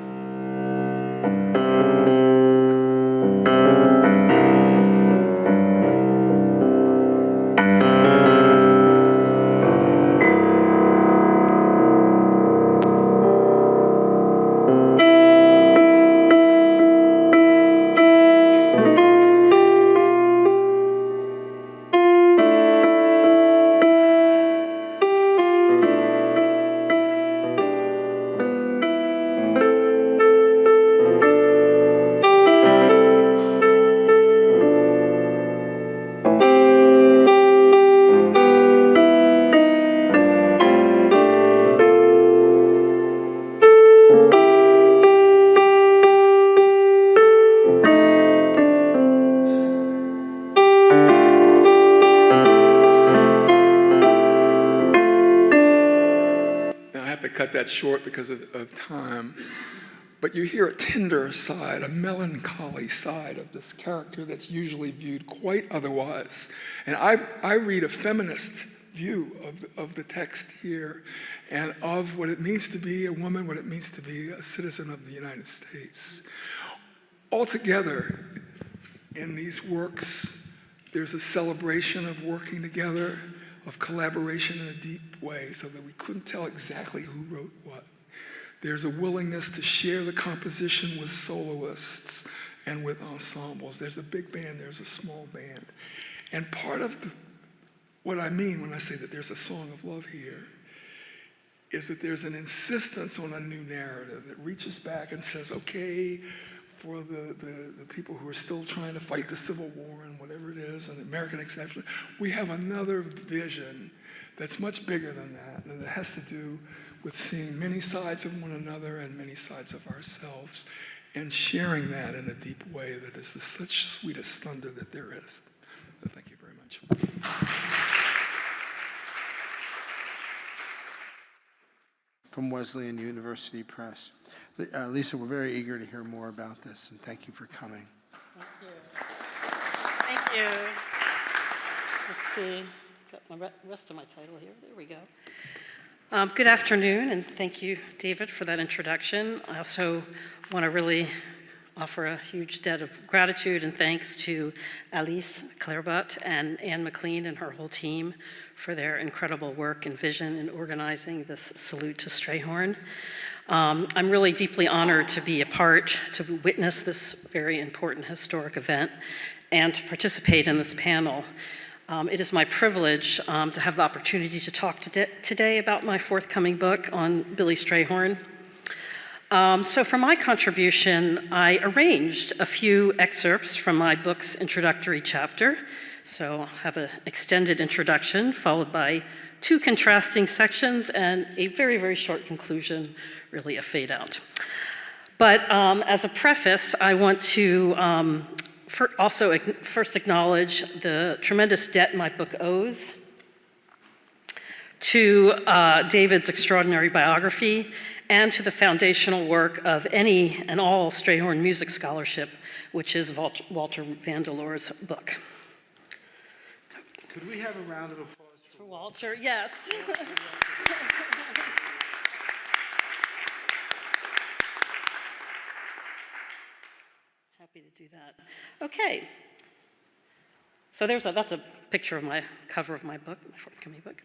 Cut that short because of time, but you hear a tender side, a melancholy side of this character that's usually viewed quite otherwise. And I read a feminist view of the text here and of what it means to be a woman, what it means to be a citizen of the United States. Altogether, in these works, there's a celebration of working together, of collaboration in a deep way so that we couldn't tell exactly who wrote what. There's a willingness to share the composition with soloists and with ensembles. There's a big band, there's a small band. And part of what I mean when I say that there's a song of love here is that there's an insistence on a new narrative that reaches back and says, okay, for the people who are still trying to fight the Civil War and whatever it is, and the American exception, we have another vision that's much bigger than that, and it has to do with seeing many sides of one another and many sides of ourselves, and sharing that in a deep way that is the such sweetest thunder that there is. So thank you very much. From Wesleyan University Press. Lisa, we're very eager to hear more about this, and thank you for coming. Thank you. Thank you. Let's see. Got the rest of my title here. There we go. Good afternoon, and thank you, David, for that introduction. I also want to really offer a huge debt of gratitude and thanks to Alyce Claerbaut and Anne McLean and her whole team for their incredible work and vision in organizing this salute to Strayhorn. I'm really deeply honored to be a part, to witness this very important historic event and to participate in this panel. It is my privilege to have the opportunity to talk today about my forthcoming book on Billy Strayhorn. So for my contribution, I arranged a few excerpts from my book's introductory chapter. So I'll have an extended introduction followed by 2 contrasting sections and a very, very short conclusion, really a fade out. But as a preface, I want to also first acknowledge the tremendous debt my book owes to David's extraordinary biography and to the foundational work of any and all Strayhorn music scholarship, which is Walter Vandelor's book. Could we have a round of applause For Walter, yes. Happy to do that. Okay. So that's a picture of my cover of my book, my forthcoming book.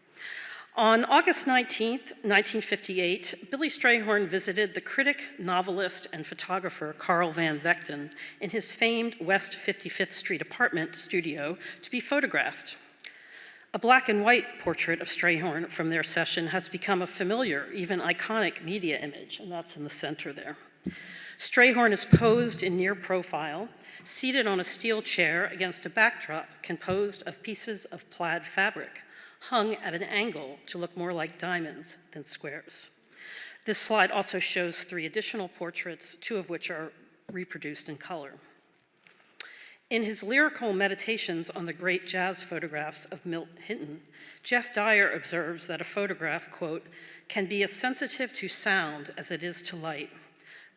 On August 19th, 1958, Billy Strayhorn visited the critic, novelist, and photographer Carl Van Vechten in his famed West 55th Street apartment studio to be photographed. A black and white portrait of Strayhorn from their session has become a familiar, even iconic media image, and that's in the center there. Strayhorn is posed in near profile, seated on a steel chair against a backdrop composed of pieces of plaid fabric, hung at an angle to look more like diamonds than squares. This slide also shows 3 additional portraits, 2 of which are reproduced in color. In his lyrical meditations on the great jazz photographs of Milt Hinton, Jeff Dyer observes that a photograph, quote, can be as sensitive to sound as it is to light.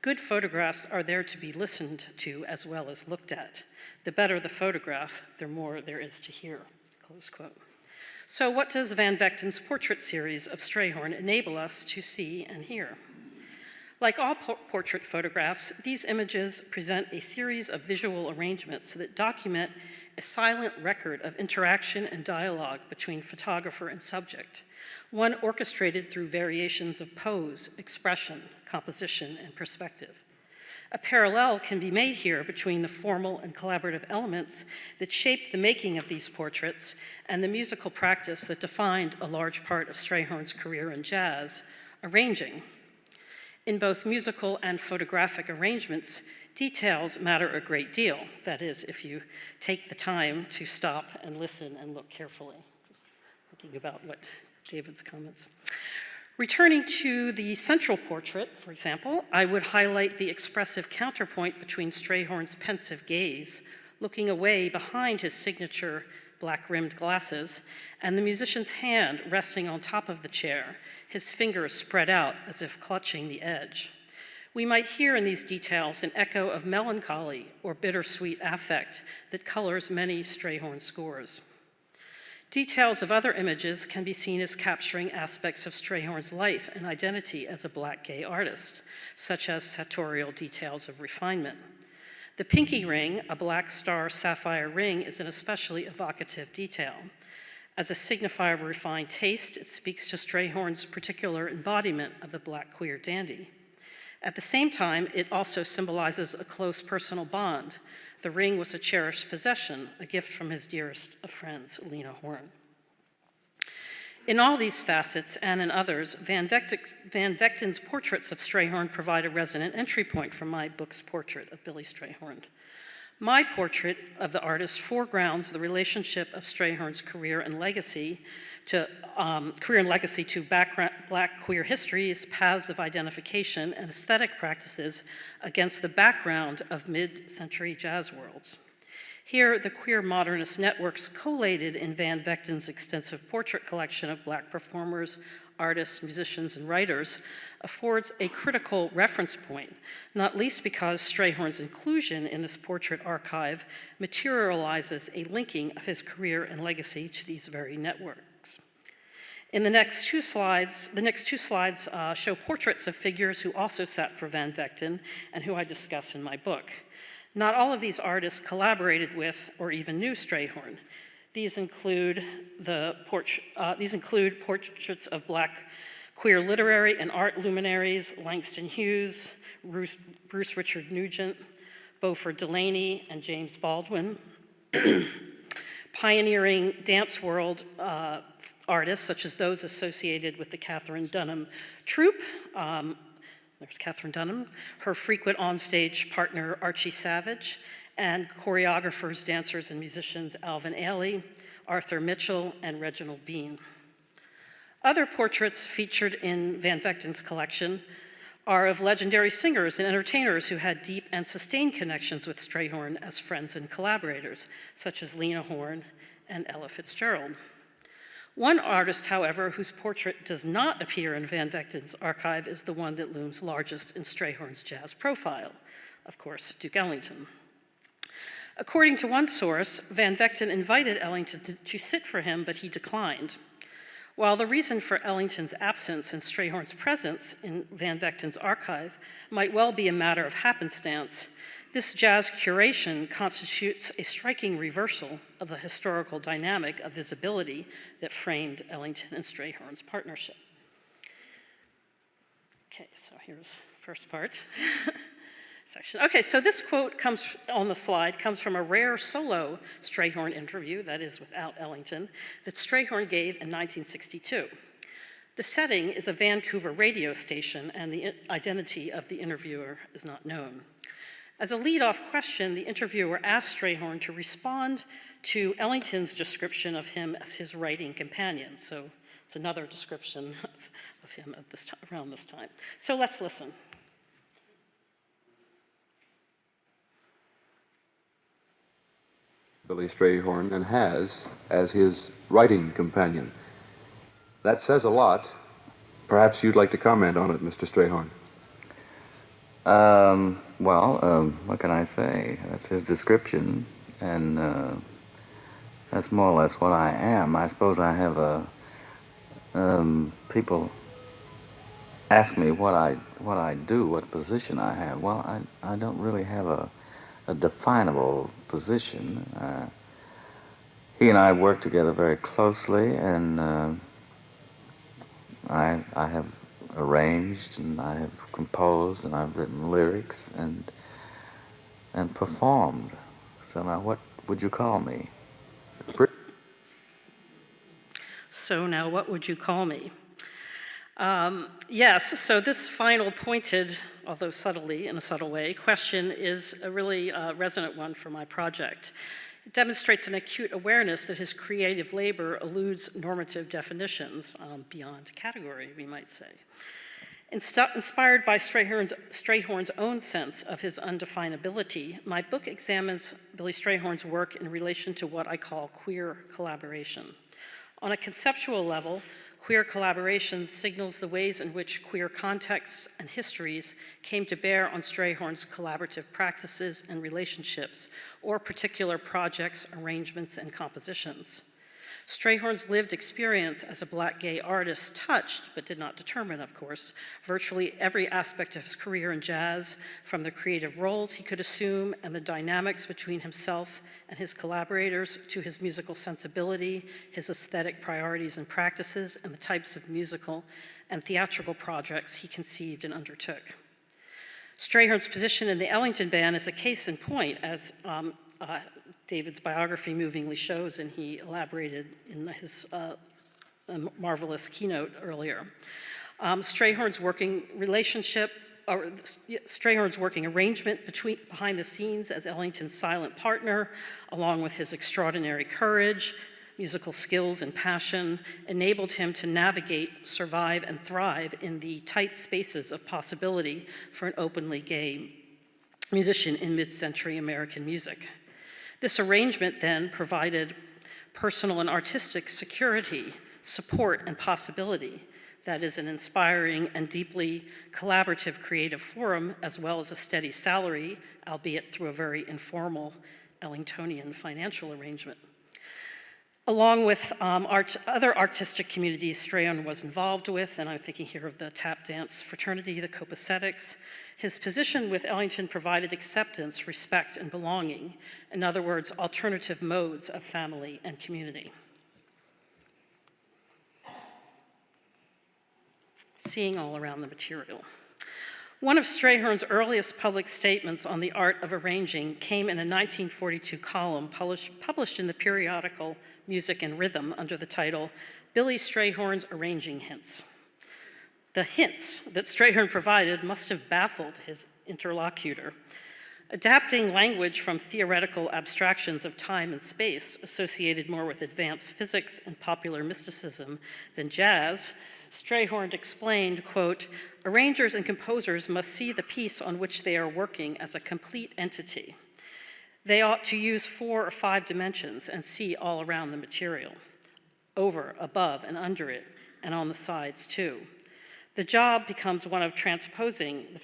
Good photographs are there to be listened to as well as looked at. The better the photograph, the more there is to hear, close quote. So what does Van Vechten's portrait series of Strayhorn enable us to see and hear? Like all portrait photographs, these images present a series of visual arrangements that document a silent record of interaction and dialogue between photographer and subject, one orchestrated through variations of pose, expression, composition, and perspective. A parallel can be made here between the formal and collaborative elements that shaped the making of these portraits and the musical practice that defined a large part of Strayhorn's career in jazz, arranging. In both musical and photographic arrangements, details matter a great deal. That is, if you take the time to stop and listen and look carefully. Just thinking about what David's comments. Returning to the central portrait, for example, I would highlight the expressive counterpoint between Strayhorn's pensive gaze, looking away behind his signature black-rimmed glasses, and the musician's hand resting on top of the chair, his fingers spread out as if clutching the edge. We might hear in these details an echo of melancholy or bittersweet affect that colors many Strayhorn scores. Details of other images can be seen as capturing aspects of Strayhorn's life and identity as a black gay artist, such as sartorial details of refinement. The pinky ring, a black star sapphire ring, is an especially evocative detail. As a signifier of refined taste, it speaks to Strayhorn's particular embodiment of the black queer dandy. At the same time, it also symbolizes a close personal bond. The ring was a cherished possession, a gift from his dearest of friends, Lena Horne. In all these facets, and in others, Van Vechten's portraits of Strayhorn provide a resonant entry point from my book's portrait of Billy Strayhorn. My portrait of the artist foregrounds the relationship of Strayhorn's career and legacy to black queer histories, paths of identification, and aesthetic practices against the background of mid-century jazz worlds. Here, the queer modernist networks collated in Van Vechten's extensive portrait collection of black performers, artists, musicians, and writers affords a critical reference point, not least because Strayhorn's inclusion in this portrait archive materializes a linking of his career and legacy to these very networks. In the next two slides show portraits of figures who also sat for Van Vechten and who I discuss in my book. Not all of these artists collaborated with or even knew Strayhorn. These include portraits of black queer literary and art luminaries, Langston Hughes, Bruce Richard Nugent, Beaufort Delaney, and James Baldwin. Pioneering dance world artists, such as those associated with the Katherine Dunham troupe. There's Katherine Dunham, her frequent onstage partner, Archie Savage, and choreographers, dancers, and musicians Alvin Ailey, Arthur Mitchell, and Reginald Bean. Other portraits featured in Van Vechten's collection are of legendary singers and entertainers who had deep and sustained connections with Strayhorn as friends and collaborators, such as Lena Horne and Ella Fitzgerald. One artist, however, whose portrait does not appear in Van Vechten's archive is the one that looms largest in Strayhorn's jazz profile, of course, Duke Ellington. According to one source, Van Vechten invited Ellington to sit for him, but he declined. While the reason for Ellington's absence and Strayhorn's presence in Van Vechten's archive might well be a matter of happenstance, this jazz curation constitutes a striking reversal of the historical dynamic of visibility that framed Ellington and Strayhorn's partnership. Okay, so here's the first part. Section. Okay, so this quote comes from a rare solo Strayhorn interview, that is without Ellington, that Strayhorn gave in 1962. The setting is a Vancouver radio station, and the identity of the interviewer is not known. As a lead-off question, the interviewer asked Strayhorn to respond to Ellington's description of him as his writing companion. So it's another description of him at this time, around this time. So let's listen. Billy Strayhorn, and has as his writing companion. That says a lot. Perhaps you'd like to comment on it, Mr. Strayhorn. What can I say? That's his description, and That's more or less what I am. I suppose I have a, people ask me what I do, what position I have. Well, I don't really have a definable position. He and I work together very closely, and I have arranged, and I have composed, and I've written lyrics, and performed. So now, what would you call me? So now, what would you call me? Yes, so this final pointed, although subtly, in a subtle way, question is a really resonant one for my project. It demonstrates an acute awareness that his creative labor eludes normative definitions beyond category, we might say. Inspired by Strayhorn's own sense of his undefinability, my book examines Billy Strayhorn's work in relation to what I call queer collaboration. On a conceptual level, queer collaboration signals the ways in which queer contexts and histories came to bear on Strayhorn's collaborative practices and relationships, or particular projects, arrangements, and compositions. Strayhorn's lived experience as a Black gay artist touched, but did not determine, of course, virtually every aspect of his career in jazz, from the creative roles he could assume and the dynamics between himself and his collaborators to his musical sensibility, his aesthetic priorities and practices, and the types of musical and theatrical projects he conceived and undertook. Strayhorn's position in the Ellington Band is a case in point, as David's biography movingly shows, and he elaborated in his marvelous keynote earlier. Strayhorn's working arrangement behind the scenes as Ellington's silent partner, along with his extraordinary courage, musical skills, and passion, enabled him to navigate, survive, and thrive in the tight spaces of possibility for an openly gay musician in mid-century American music. This arrangement then provided personal and artistic security, support, and possibility that is an inspiring and deeply collaborative creative forum, as well as a steady salary, albeit through a very informal Ellingtonian financial arrangement. Along with other artistic communities Strayhorn was involved with, and I'm thinking here of the tap dance fraternity, the Copacetics, his position with Ellington provided acceptance, respect, and belonging. In other words, alternative modes of family and community. Seeing all around the material. One of Strayhorn's earliest public statements on the art of arranging came in a 1942 column published in the periodical Music and Rhythm under the title, Billy Strayhorn's Arranging Hints. The hints that Strayhorn provided must have baffled his interlocutor. Adapting language from theoretical abstractions of time and space associated more with advanced physics and popular mysticism than jazz, Strayhorn explained, quote, arrangers and composers must see the piece on which they are working as a complete entity. They ought to use 4 or 5 dimensions and see all around the material, over, above, and under it, and on the sides too. The job then becomes one of transposing the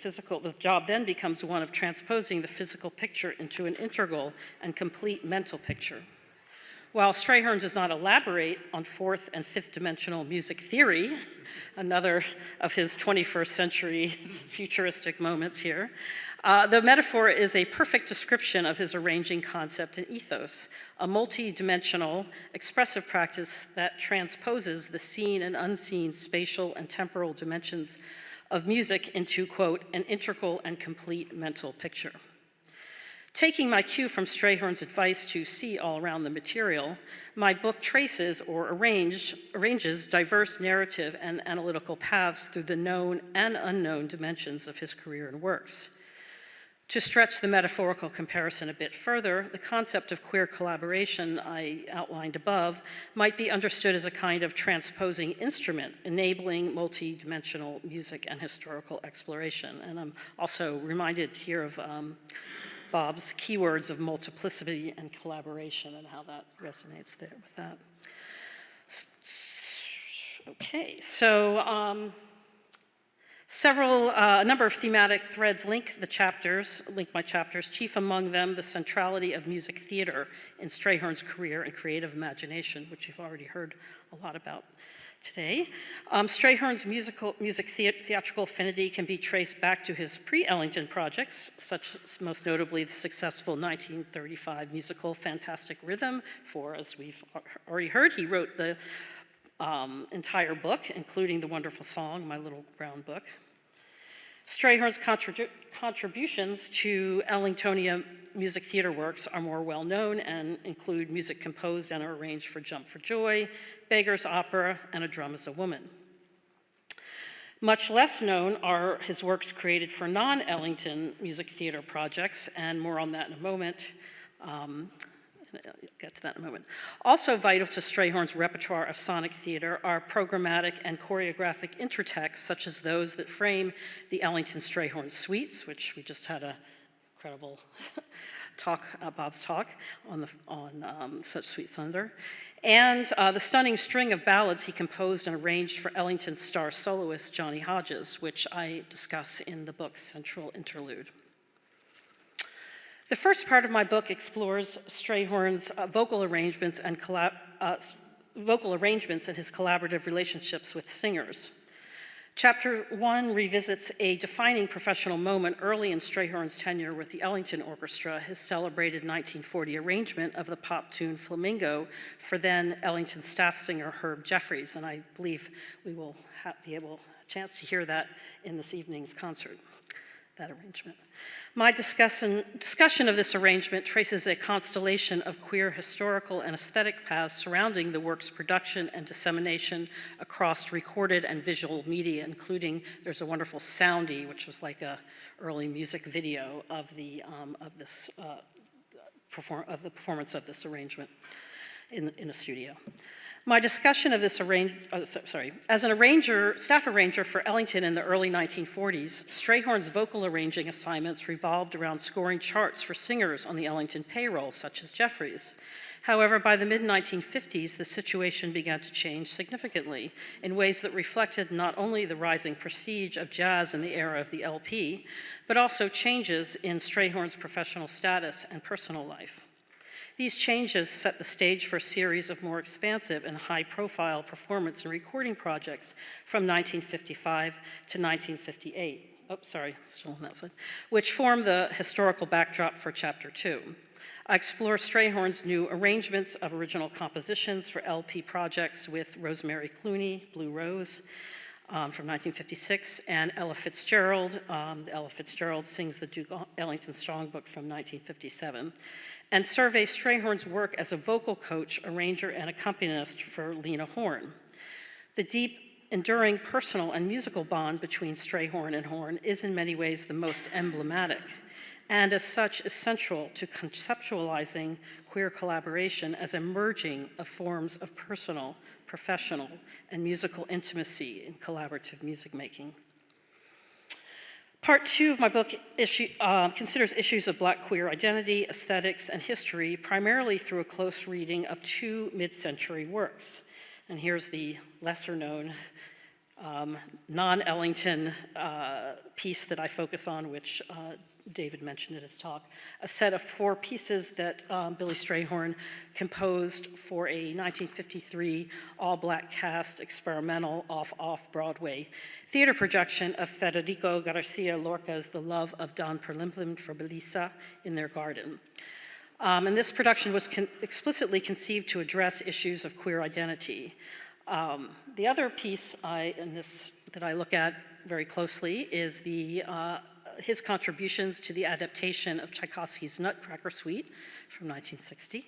physical picture into an integral and complete mental picture. While Strayhorn does not elaborate on 4th and 5th dimensional music theory, another of his 21st century futuristic moments here, the metaphor is a perfect description of his arranging concept and ethos, a multi-dimensional expressive practice that transposes the seen and unseen spatial and temporal dimensions of music into, quote, an integral and complete mental picture. Taking my cue from Strayhorn's advice to see all around the material, my book traces or arranges diverse narrative and analytical paths through the known and unknown dimensions of his career and works. To stretch the metaphorical comparison a bit further, the concept of queer collaboration I outlined above might be understood as a kind of transposing instrument, enabling multi-dimensional music and historical exploration. And I'm also reminded here of Bob's keywords of multiplicity and collaboration and how that resonates there with that. Okay, so A number of thematic threads link my chapters, chief among them the centrality of music theater in Strayhorn's career and creative imagination, which you've already heard a lot about today. Strayhorn's theatrical affinity can be traced back to his pre-Ellington projects, such as most notably the successful 1935 musical Fantastic Rhythm, for, as we've already heard, he wrote the entire book, including the wonderful song, My Little Brown Book. Strayhorn's contributions to Ellingtonia music theater works are more well known and include music composed and arranged for Jump for Joy, Beggar's Opera, and A Drum is a Woman. Much less known are his works created for non-Ellington music theater projects, and more on that in a moment. I'll get to that in a moment. Also vital to Strayhorn's repertoire of sonic theater are programmatic and choreographic intertexts, such as those that frame the Ellington Strayhorn suites, which we just had an incredible talk, Bob's talk on Such Sweet Thunder, and the stunning string of ballads he composed and arranged for Ellington's star soloist Johnny Hodges, which I discuss in the book's central interlude. The first part of my book explores Strayhorn's vocal arrangements and his collaborative relationships with singers. Chapter 1 revisits a defining professional moment early in Strayhorn's tenure with the Ellington Orchestra, his celebrated 1940 arrangement of the pop tune Flamingo for then Ellington staff singer Herb Jeffries, and I believe we will be able a chance to hear that in this evening's concert, that arrangement. My discussion of this arrangement traces a constellation of queer historical and aesthetic paths surrounding the work's production and dissemination across recorded and visual media, including there's a wonderful soundy, which was like a early music video of the performance of this arrangement in a studio. My discussion of this as an staff arranger for Ellington in the early 1940s, Strayhorn's vocal arranging assignments revolved around scoring charts for singers on the Ellington payroll, such as Jeffries. However, by the mid-1950s, the situation began to change significantly in ways that reflected not only the rising prestige of jazz in the era of the LP, but also changes in Strayhorn's professional status and personal life. These changes set the stage for a series of more expansive and high-profile performance and recording projects from 1955 to 1958. Oh, sorry, still on that side. Which form the historical backdrop for Chapter 2. I explore Strayhorn's new arrangements of original compositions for LP projects with Rosemary Clooney, Blue Rose, from 1956, and Ella Fitzgerald. Ella Fitzgerald sings the Duke Ellington Songbook from 1957, and survey Strayhorn's work as a vocal coach, arranger, and accompanist for Lena Horne. The deep, enduring personal and musical bond between Strayhorn and Horne is in many ways the most emblematic, and as such is central to conceptualizing queer collaboration as a merging of forms of personal, professional, and musical intimacy in collaborative music making. Part 2 of my book considers issues of Black queer identity, aesthetics, and history, primarily through a close reading of 2 mid-century works. And here's the lesser-known non-Ellington piece that I focus on, which David mentioned in his talk, a set of 4 pieces that Billy Strayhorn composed for a 1953 all-black cast experimental off-Broadway theater production of Federico Garcia Lorca's The Love of Don Perlimplin for Belisa in Their Garden. And this production was explicitly conceived to address issues of queer identity. The other piece that I look at very closely is his contributions to the adaptation of Tchaikovsky's Nutcracker Suite from 1960.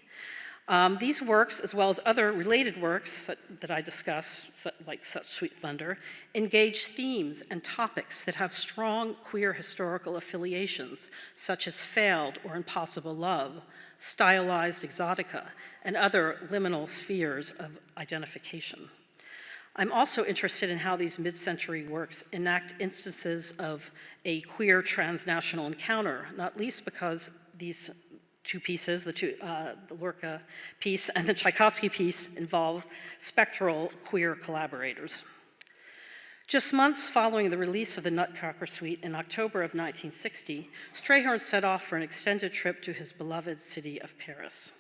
These works, as well as other related works that I discuss, like Such Sweet Thunder, engage themes and topics that have strong queer historical affiliations, such as failed or impossible love, stylized exotica, and other liminal spheres of identification. I'm also interested in how these mid-century works enact instances of a queer transnational encounter, not least because these 2 pieces, the Lorca piece and the Tchaikovsky piece, involve spectral queer collaborators. Just months following the release of the Nutcracker Suite in October of 1960, Strayhorn set off for an extended trip to his beloved city of Paris.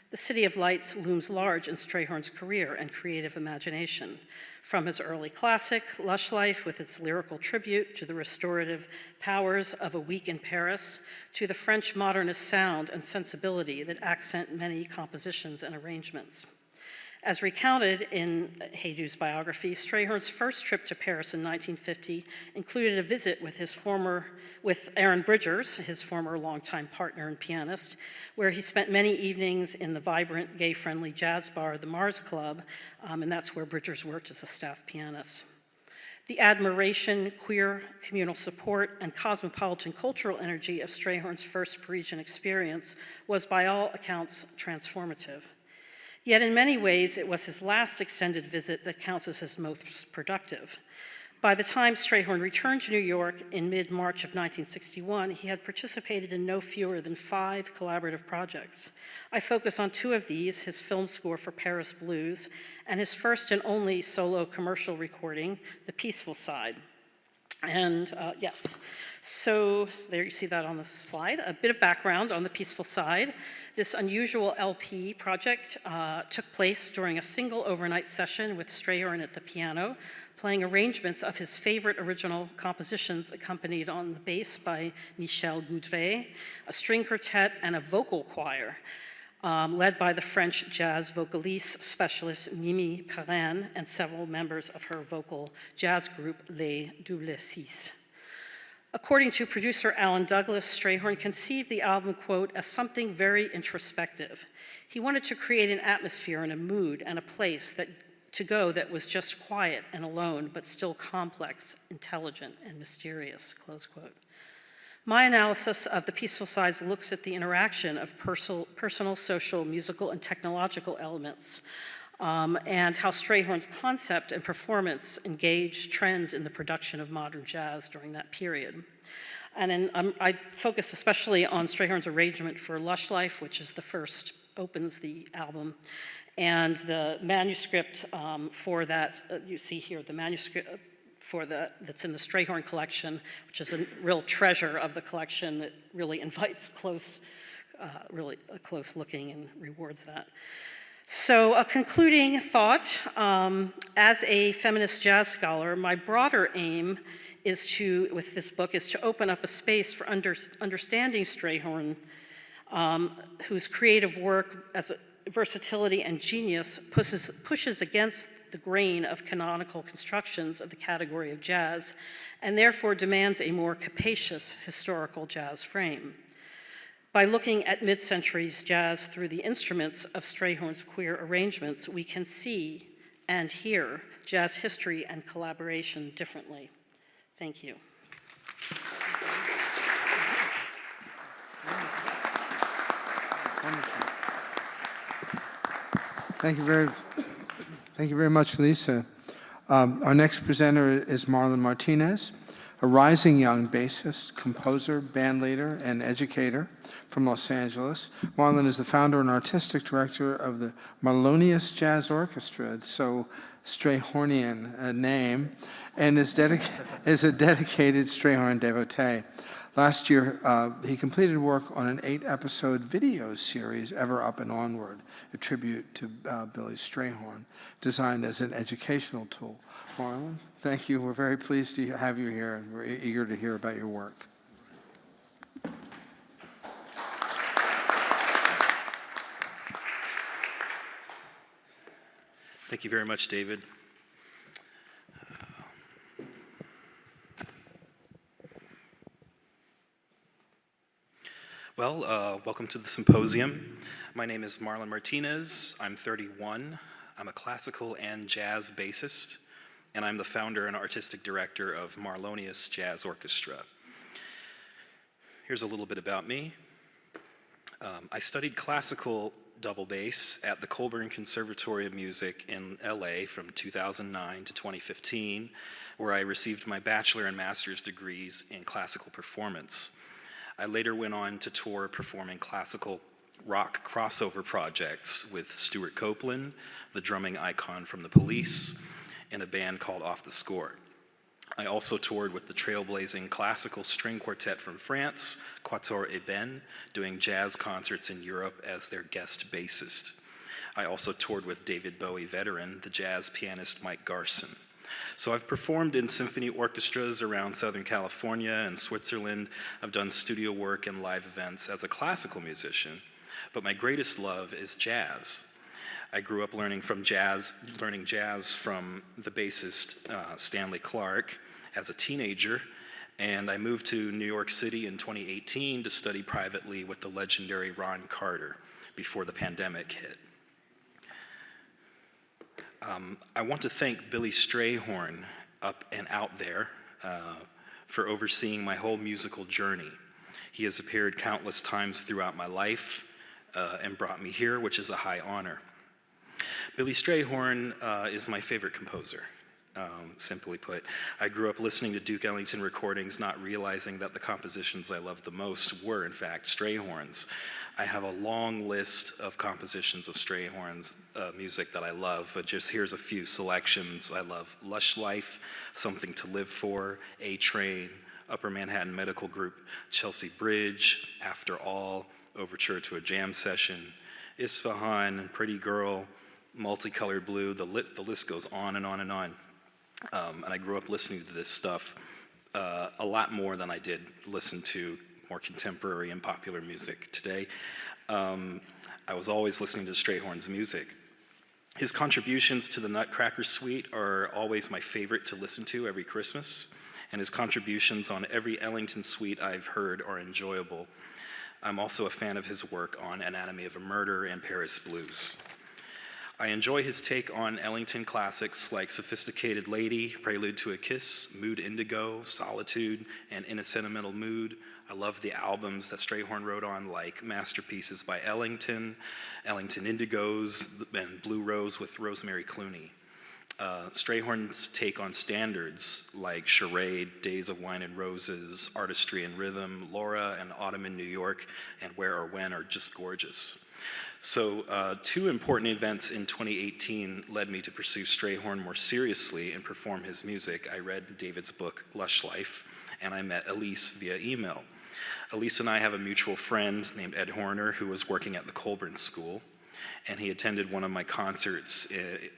The City of Lights looms large in Strayhorn's career and creative imagination, from his early classic, Lush Life, with its lyrical tribute to the restorative powers of a week in Paris, to the French modernist sound and sensibility that accent many compositions and arrangements. As recounted in Hajdu's biography, Strayhorn's first trip to Paris in 1950 included a visit with Aaron Bridgers, his former longtime partner and pianist, where he spent many evenings in the vibrant, gay-friendly jazz bar, the Mars Club, and that's where Bridgers worked as a staff pianist. The admiration, queer communal support, and cosmopolitan cultural energy of Strayhorn's first Parisian experience was, by all accounts, transformative. Yet in many ways, it was his last extended visit that counts as his most productive. By the time Strayhorn returned to New York in mid-March of 1961, he had participated in no fewer than 5 collaborative projects. I focus on 2 of these, his film score for Paris Blues, and his first and only solo commercial recording, The Peaceful Side. And yes, so there you see that on the slide. A bit of background on The Peaceful Side. This unusual LP project took place during a single overnight session with Strayhorn at the piano, playing arrangements of his favorite original compositions accompanied on the bass by Michel Goudret, a string quartet, and a vocal choir. Led by the French jazz vocaliste specialist Mimi Perrin and several members of her vocal jazz group, Les Double Six. According to producer Alan Douglas, Strayhorn conceived the album, quote, as something very introspective. He wanted to create an atmosphere and a mood and a place that was just quiet and alone, but still complex, intelligent, and mysterious, close quote. My analysis of The Peaceful Side looks at the interaction of personal, social, musical, and technological elements, and how Strayhorn's concept and performance engaged trends in the production of modern jazz during that period. And then I focus especially on Strayhorn's arrangement for Lush Life, which is the first, opens the album, and the manuscript for that, you see here, the manuscript that's in the Strayhorn collection, which is a real treasure of the collection that really invites really close looking and rewards that. So a concluding thought, as a feminist jazz scholar, my broader aim with this book is to open up a space for understanding Strayhorn, whose creative work as versatility and genius pushes against the grain of canonical constructions of the category of jazz, and therefore demands a more capacious historical jazz frame. By looking at mid-centuries jazz through the instruments of Strayhorn's queer arrangements, we can see and hear jazz history and collaboration differently. Thank you. Wonderful. Thank you very much, Lisa. Our next presenter is Marlon Martinez, a rising young bassist, composer, bandleader, and educator from Los Angeles. Marlon is the founder and artistic director of the Marlonius Jazz Orchestra. It's so Strayhornian a name, and is a dedicated Strayhorn devotee. Last year, he completed work on an 8-episode video series, Ever Up and Onward, a tribute to Billy Strayhorn, designed as an educational tool. Marlon, thank you. We're very pleased to have you here, and we're eager to hear about your work. Thank you very much, David. Welcome to the symposium. My name is Marlon Martinez. I'm 31. I'm a classical and jazz bassist, and I'm the founder and artistic director of Marlonius Jazz Orchestra. Here's a little bit about me. I studied classical double bass at the Colburn Conservatory of Music in LA from 2009 to 2015, where I received my bachelor and master's degrees in classical performance. I later went on to tour performing classical rock crossover projects with Stuart Copeland, the drumming icon from The Police, in a band called Off the Score. I also toured with the trailblazing classical string quartet from France, Quatuor Eben, doing jazz concerts in Europe as their guest bassist. I also toured with David Bowie veteran, the jazz pianist Mike Garson. So I've performed in symphony orchestras around Southern California and Switzerland. I've done studio work and live events as a classical musician, but my greatest love is jazz. I grew up learning jazz from the bassist Stanley Clarke as a teenager, and I moved to New York City in 2018 to study privately with the legendary Ron Carter before the pandemic hit. I want to thank Billy Strayhorn up and out there for overseeing my whole musical journey. He has appeared countless times throughout my life and brought me here, which is a high honor. Billy Strayhorn is my favorite composer, simply put. I grew up listening to Duke Ellington recordings, not realizing that the compositions I loved the most were, in fact, Strayhorn's. I have a long list of compositions of Strayhorn's music that I love, but just here's a few selections. I love Lush Life, Something to Live For, A-Train, Upper Manhattan Medical Group, Chelsea Bridge, After All, Overture to a Jam Session, Isfahan, Pretty Girl, Multicolored Blue, the list goes on and on and on. And I grew up listening to this stuff a lot more than I did listen to more contemporary and popular music today. I was always listening to Strayhorn's music. His contributions to the Nutcracker suite are always my favorite to listen to every Christmas, and his contributions on every Ellington suite I've heard are enjoyable. I'm also a fan of his work on Anatomy of a Murder and Paris Blues. I enjoy his take on Ellington classics like Sophisticated Lady, Prelude to a Kiss, Mood Indigo, Solitude, and In a Sentimental Mood. I love the albums that Strayhorn wrote on, like Masterpieces by Ellington, Ellington Indigos, and Blue Rose with Rosemary Clooney. Strayhorn's take on standards like Charade, Days of Wine and Roses, Artistry and Rhythm, Laura and Autumn in New York, and Where or When are just gorgeous. So two important events in 2018 led me to pursue Strayhorn more seriously and perform his music. I read David's book, Lush Life, and I met Alyce via email. Alyce and I have a mutual friend named Ed Horner who was working at the Colburn School, and he attended one of my concerts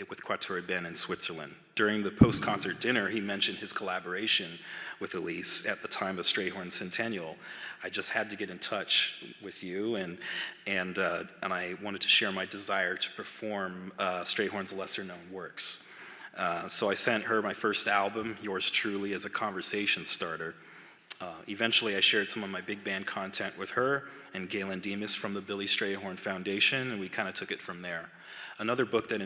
with Quatuor Ben in Switzerland. During the post-concert dinner, he mentioned his collaboration with Alyce at the time of Strayhorn's centennial. I just had to get in touch with you, and I wanted to share my desire to perform Strayhorn's lesser-known works. So I sent her my first album, Yours Truly, as a conversation starter. Eventually, I shared some of my big band content with her and Galen Demas from the Billy Strayhorn Foundation, and we kind of took it from there. Another book that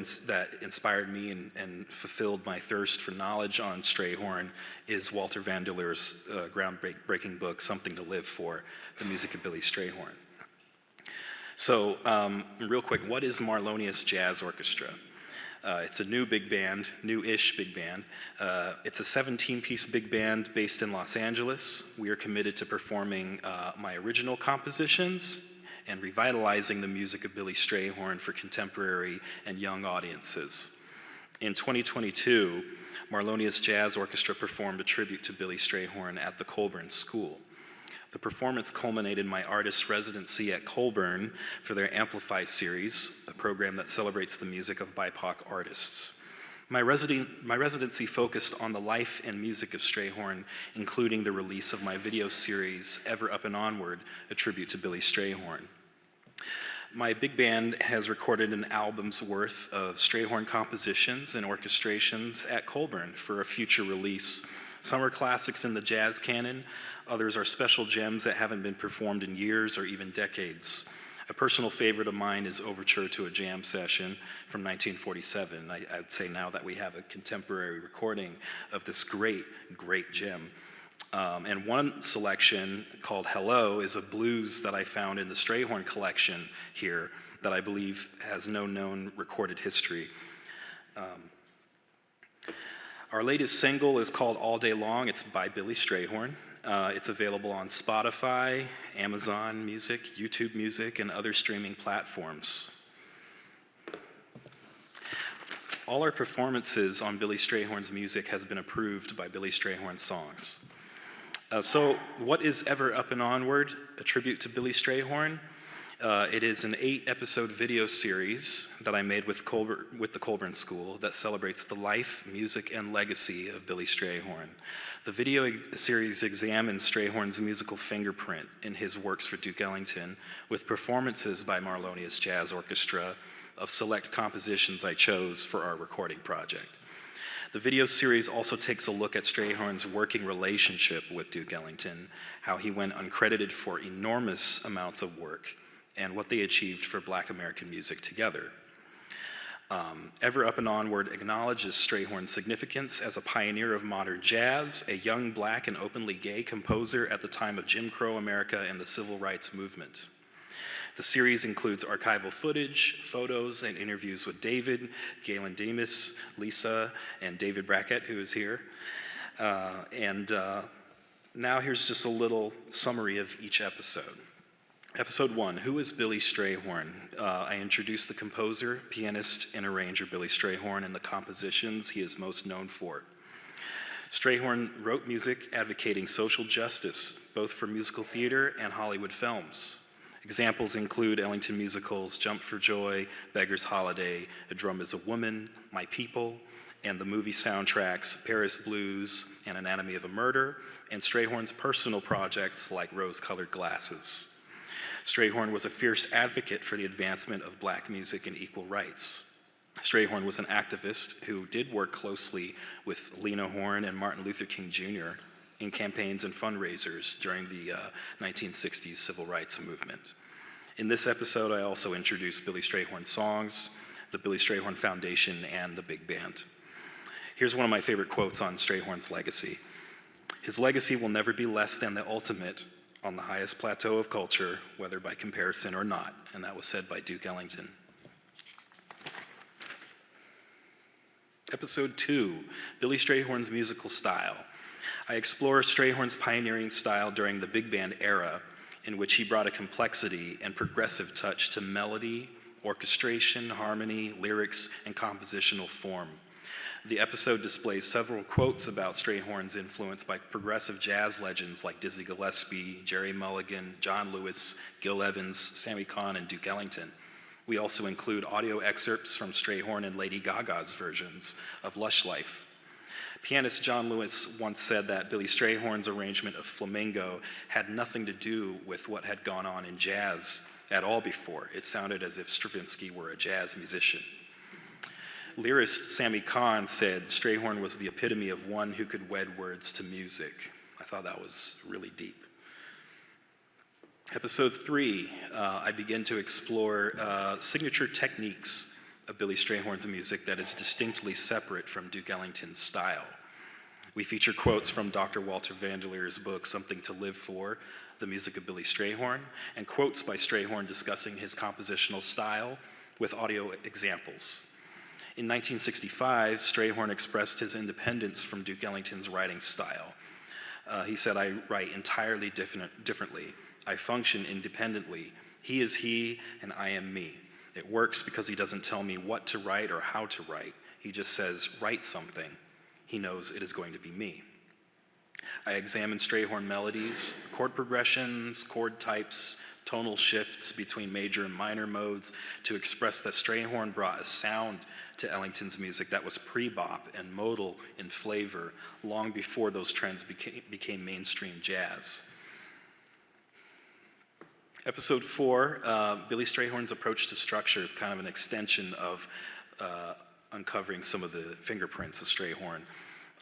inspired me and fulfilled my thirst for knowledge on Strayhorn is Walter Vandeleur's groundbreaking book, Something to Live For, The Music of Billy Strayhorn. So, real quick, what is Marlonius Jazz Orchestra? It's a new big band, new-ish big band. It's a 17-piece big band based in Los Angeles. We are committed to performing my original compositions and revitalizing the music of Billy Strayhorn for contemporary and young audiences. In 2022, Marlonius Jazz Orchestra performed a tribute to Billy Strayhorn at the Colburn School. The performance culminated my artist residency at Colburn for their Amplify series, a program that celebrates the music of BIPOC artists. My residency focused on the life and music of Strayhorn, including the release of my video series, Ever Up and Onward, a tribute to Billy Strayhorn. My big band has recorded an album's worth of Strayhorn compositions and orchestrations at Colburn for a future release. Some are classics in the jazz canon, others are special gems that haven't been performed in years or even decades. A personal favorite of mine is Overture to a Jam Session from 1947. I would say now that we have a contemporary recording of this great, great gem. And one selection called Hello is a blues that I found in the Strayhorn collection here that I believe has no known recorded history. Our latest single is called All Day Long. It's by Billy Strayhorn. It's available on Spotify, Amazon Music, YouTube Music, and other streaming platforms. All our performances on Billy Strayhorn's music has been approved by Billy Strayhorn songs. So what is Ever Up and Onward, a tribute to Billy Strayhorn? It is an 8-episode video series that I made with the Colburn School that celebrates the life, music, and legacy of Billy Strayhorn. The video series examines Strayhorn's musical fingerprint in his works for Duke Ellington, with performances by Marlonius Jazz Orchestra of select compositions I chose for our recording project. The video series also takes a look at Strayhorn's working relationship with Duke Ellington, how he went uncredited for enormous amounts of work, and what they achieved for Black American music together. Ever Up and Onward acknowledges Strayhorn's significance as a pioneer of modern jazz, a young Black and openly gay composer at the time of Jim Crow America and the Civil Rights Movement. The series includes archival footage, photos, and interviews with David, Galen Demas, Lisa, and David Brackett, who is here. Now here's just a little summary of each episode. Episode 1, Who is Billy Strayhorn? I introduced the composer, pianist, and arranger Billy Strayhorn and the compositions he is most known for. Strayhorn wrote music advocating social justice, both for musical theater and Hollywood films. Examples include Ellington musicals Jump for Joy, Beggar's Holiday, A Drum is a Woman, My People, and the movie soundtracks Paris Blues and Anatomy of a Murder, and Strayhorn's personal projects like Rose-Colored Glasses. Strayhorn was a fierce advocate for the advancement of Black music and equal rights. Strayhorn was an activist who did work closely with Lena Horne and Martin Luther King Jr. in campaigns and fundraisers during the 1960s civil rights movement. In this episode, I also introduced Billy Strayhorn songs, the Billy Strayhorn Foundation, and the Big Band. Here's one of my favorite quotes on Strayhorn's legacy. His legacy will never be less than the ultimate on the highest plateau of culture, whether by comparison or not, and that was said by Duke Ellington. Episode 2, Billy Strayhorn's musical style. I explore Strayhorn's pioneering style during the big band era, in which he brought a complexity and progressive touch to melody, orchestration, harmony, lyrics, and compositional form. The episode displays several quotes about Strayhorn's influence by progressive jazz legends like Dizzy Gillespie, Jerry Mulligan, John Lewis, Gil Evans, Sammy Cahn, and Duke Ellington. We also include audio excerpts from Strayhorn and Lady Gaga's versions of Lush Life. Pianist John Lewis once said that Billy Strayhorn's arrangement of Flamingo had nothing to do with what had gone on in jazz at all before. It sounded as if Stravinsky were a jazz musician. Lyricist Sammy Cahn said Strayhorn was the epitome of one who could wed words to music. I thought that was really deep. Episode 3, I begin to explore signature techniques of Billy Strayhorn's music that is distinctly separate from Duke Ellington's style. We feature quotes from Dr. Walter Vanderleer's book, Something to Live For, The Music of Billy Strayhorn, and quotes by Strayhorn discussing his compositional style with audio examples. In 1965, Strayhorn expressed his independence from Duke Ellington's writing style. He said, I write entirely differently. I function independently. He is he, and I am me. It works because he doesn't tell me what to write or how to write. He just says, write something. He knows it is going to be me. I examine Strayhorn melodies, chord progressions, chord types, tonal shifts between major and minor modes to express that Strayhorn brought a sound to Ellington's music that was pre-bop and modal in flavor long before those trends became mainstream jazz. Episode 4, Billy Strayhorn's approach to structure is kind of an extension of uncovering some of the fingerprints of Strayhorn.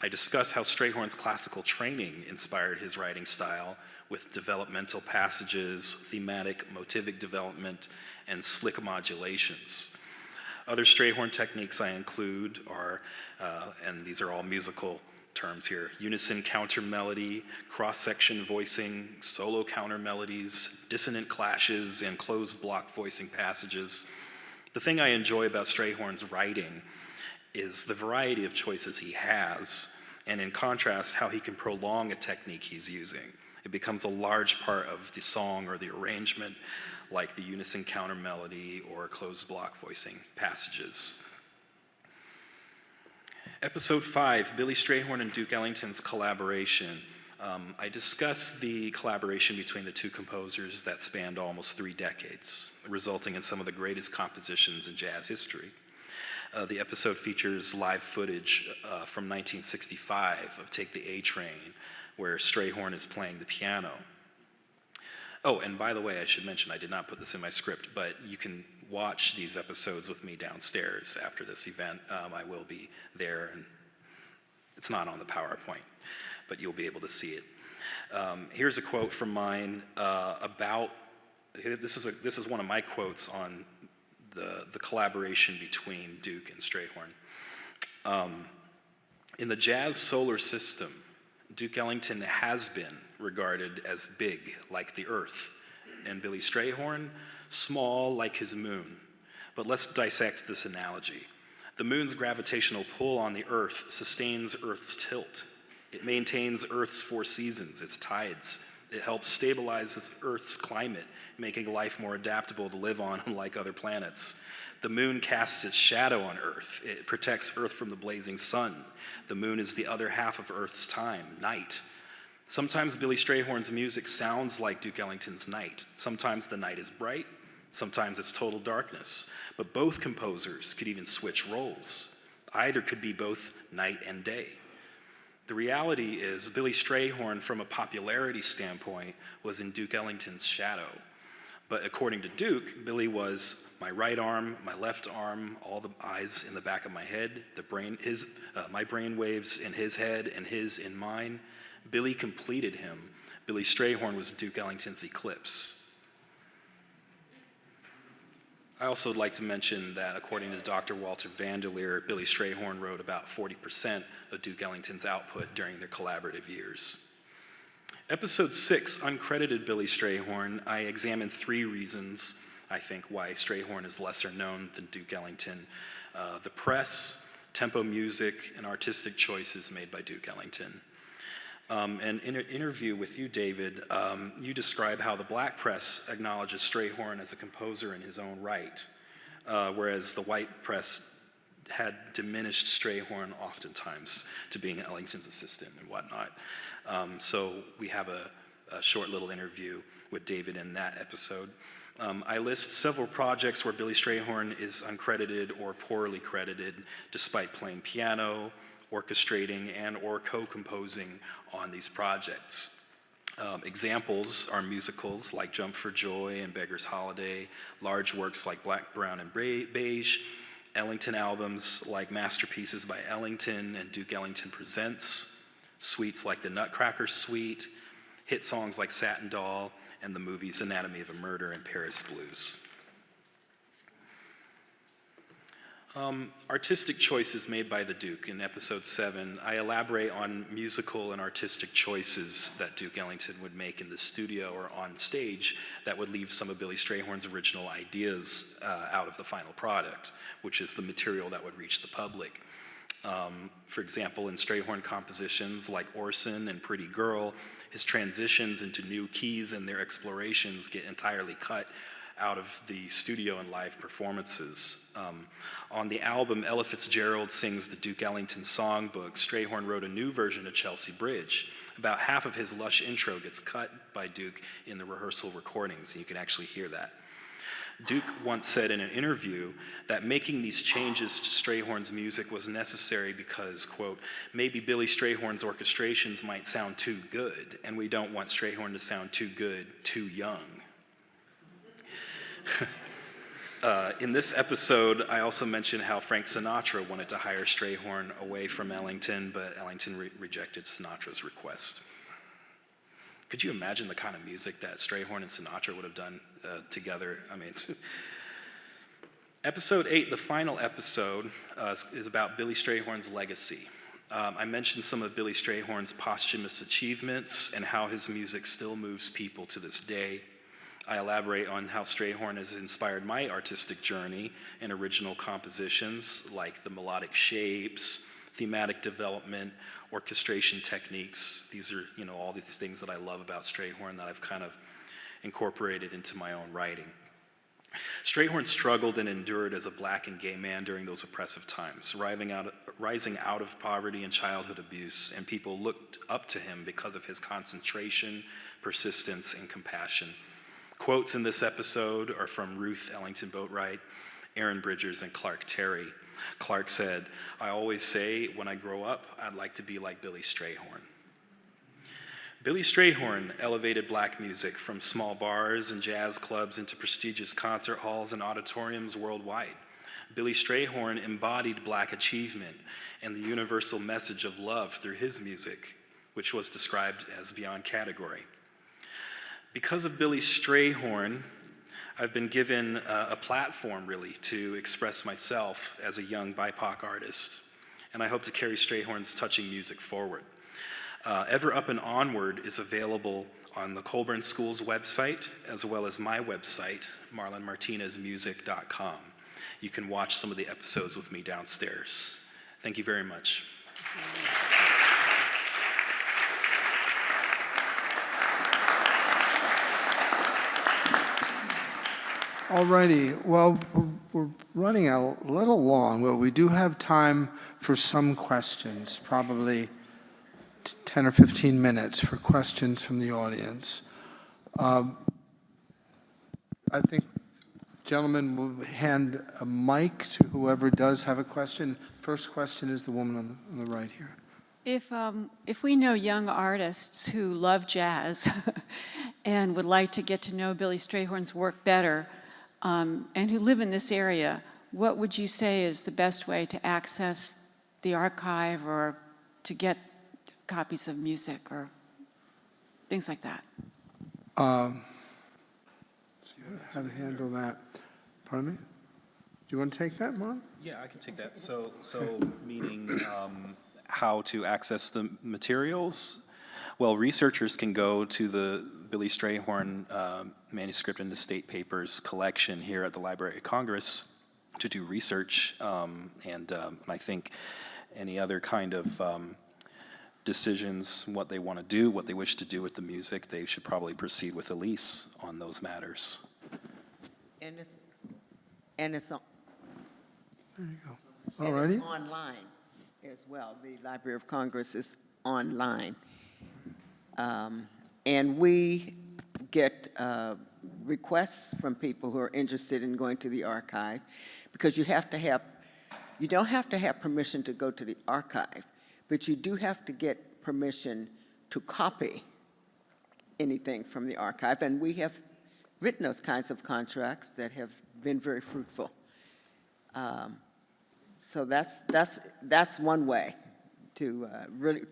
I discuss how Strayhorn's classical training inspired his writing style with developmental passages, thematic, motivic development, and slick modulations. Other Strayhorn techniques I include are, and these are all musical terms here, unison counter melody, cross-section voicing, solo counter melodies, dissonant clashes, and closed block voicing passages. The thing I enjoy about Strayhorn's writing is the variety of choices he has, and in contrast, how he can prolong a technique he's using. It becomes a large part of the song or the arrangement, like the unison counter melody or closed block voicing passages. Episode 5, Billy Strayhorn and Duke Ellington's collaboration. I discussed the collaboration between the two composers that spanned almost 3 decades, resulting in some of the greatest compositions in jazz history. The episode features live footage from 1965 of Take the A Train, where Strayhorn is playing the piano. Oh, and by the way, I should mention, I did not put this in my script, but you can watch these episodes with me downstairs after this event. I will be there, and it's not on the PowerPoint, but you'll be able to see it. Here's a quote from mine about, this is one of my quotes on the collaboration between Duke and Strayhorn. In the jazz solar system, Duke Ellington has been regarded as big like the Earth, and Billy Strayhorn, small like his moon. But let's dissect this analogy. The moon's gravitational pull on the Earth sustains Earth's tilt. It maintains Earth's 4 seasons, its tides. It helps stabilize Earth's climate, making life more adaptable to live on, unlike other planets. The moon casts its shadow on Earth. It protects Earth from the blazing sun. The moon is the other half of Earth's time, night. Sometimes Billy Strayhorn's music sounds like Duke Ellington's night. Sometimes the night is bright, sometimes it's total darkness. But both composers could even switch roles. Either could be both night and day. The reality is, Billy Strayhorn, from a popularity standpoint, was in Duke Ellington's shadow. But according to Duke, Billy was my right arm, my left arm, all the eyes in the back of my head, my brain waves in his head and his in mine. Billy completed him. Billy Strayhorn was Duke Ellington's eclipse. I also would like to mention that according to Dr. Walter Vanderleer, Billy Strayhorn wrote about 40% of Duke Ellington's output during their collaborative years. Episode 6, Uncredited Billy Strayhorn, I examined 3 reasons, I think, why Strayhorn is lesser known than Duke Ellington. The press, tempo music, and artistic choices made by Duke Ellington. And in an interview with you, David, you describe how the black press acknowledges Strayhorn as a composer in his own right, whereas the white press had diminished Strayhorn oftentimes to being Ellington's assistant and whatnot. So we have a short little interview with David in that episode. I list several projects where Billy Strayhorn is uncredited or poorly credited despite playing piano, orchestrating, and or co-composing on these projects. Examples are musicals like Jump for Joy and Beggar's Holiday, large works like Black, Brown, and Beige, Ellington albums like Masterpieces by Ellington and Duke Ellington Presents, suites like the Nutcracker Suite, hit songs like Satin Doll, and the movies Anatomy of a Murder and Paris Blues. Artistic choices made by the Duke. In episode 7, I elaborate on musical and artistic choices that Duke Ellington would make in the studio or on stage that would leave some of Billy Strayhorn's original ideas out of the final product, which is the material that would reach the public. For example, in Strayhorn compositions like Orson and Pretty Girl, his transitions into new keys and their explorations get entirely cut out of the studio and live performances. On the album Ella Fitzgerald Sings the Duke Ellington Songbook, Strayhorn wrote a new version of Chelsea Bridge. About half of his lush intro gets cut by Duke in the rehearsal recordings, and you can actually hear that. Duke once said in an interview that making these changes to Strayhorn's music was necessary because, quote, maybe Billy Strayhorn's orchestrations might sound too good, and we don't want Strayhorn to sound too good, too young. In this episode, I also mentioned how Frank Sinatra wanted to hire Strayhorn away from Ellington, but Ellington rejected Sinatra's request. Could you imagine the kind of music that Strayhorn and Sinatra would have done together? I mean, Episode 8, the final episode, is about Billy Strayhorn's legacy. I mentioned some of Billy Strayhorn's posthumous achievements and how his music still moves people to this day. I elaborate on how Strayhorn has inspired my artistic journey in original compositions like the melodic shapes, thematic development, orchestration techniques. These are, all these things that I love about Strayhorn that I've kind of incorporated into my own writing. Strayhorn struggled and endured as a black and gay man during those oppressive times, rising out of poverty and childhood abuse, and people looked up to him because of his concentration, persistence, and compassion. Quotes in this episode are from Ruth Ellington Boatwright, Aaron Bridgers, and Clark Terry. Clark said, "I always say when I grow up, I'd like to be like Billy Strayhorn." Billy Strayhorn elevated black music from small bars and jazz clubs into prestigious concert halls and auditoriums worldwide. Billy Strayhorn embodied black achievement and the universal message of love through his music, which was described as beyond category. Because of Billy Strayhorn, I've been given a platform, really, to express myself as a young BIPOC artist, and I hope to carry Strayhorn's touching music forward. Ever Up and Onward is available on the Colburn School's website, as well as my website, marlonmartinezmusic.com. You can watch some of the episodes with me downstairs. Thank you very much. All righty. Well, we're running a little long, but we do have time for some questions, probably 10 or 15 minutes for questions from the audience. I think, gentlemen, will hand a mic to whoever does have a question. First question is the woman on the right here. If we know young artists who love jazz and would like to get to know Billy Strayhorn's work better, and who live in this area, what would you say is the best way to access the archive or to get copies of music or things like that? How to handle that? Pardon me? Do you want to take that, Marlon? Yeah, I can take that. So meaning how to access the materials? Well, researchers can go to the Billy Strayhorn manuscript and estate papers collection here at the Library of Congress to do research, and I think any other kind of decisions, what they want to do, what they wish to do with the music, they should probably proceed with Alyce on those matters. And it's on. There you go. And All righty. it's online as well. The Library of Congress is online. And we get requests from people who are interested in going to the archive, because you don't have to have permission to go to the archive, but you do have to get permission to copy anything from the archive. And we have written those kinds of contracts that have been very fruitful. So that's one way to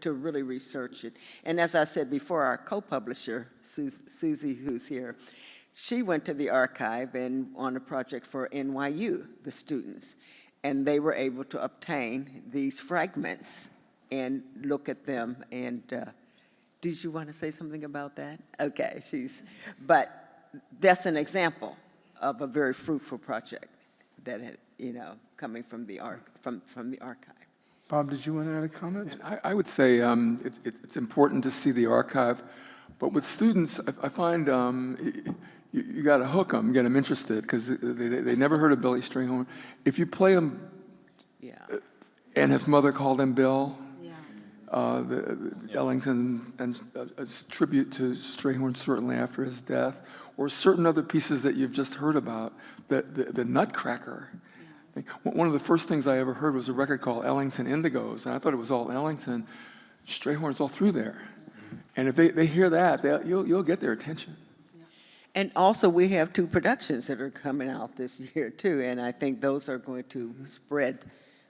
really research it. And as I said before, our co-publisher, Susie, who's here, she went to the archive and on a project for NYU, the students, and they were able to obtain these fragments and look at them. And did you want to say something about that? Okay, but that's an example of a very fruitful project that had, coming from the from the archive. Bob, did you want to add a comment? I would say it's important to see the archive, but with students, I find you got to hook them, get them interested, because they never heard of Billy Strayhorn. If you play them, Yeah. and his mother called him Bill, Yeah. the Ellington and a tribute to Strayhorn certainly after his death, or certain other pieces that you've just heard about, the Nutcracker. One of the first things I ever heard was a record called Ellington Indigos, and I thought it was all Ellington. Strayhorn's all through there. And if they hear that, you'll get their attention. And also, we have 2 productions that are coming out this year, too, and I think those are going to spread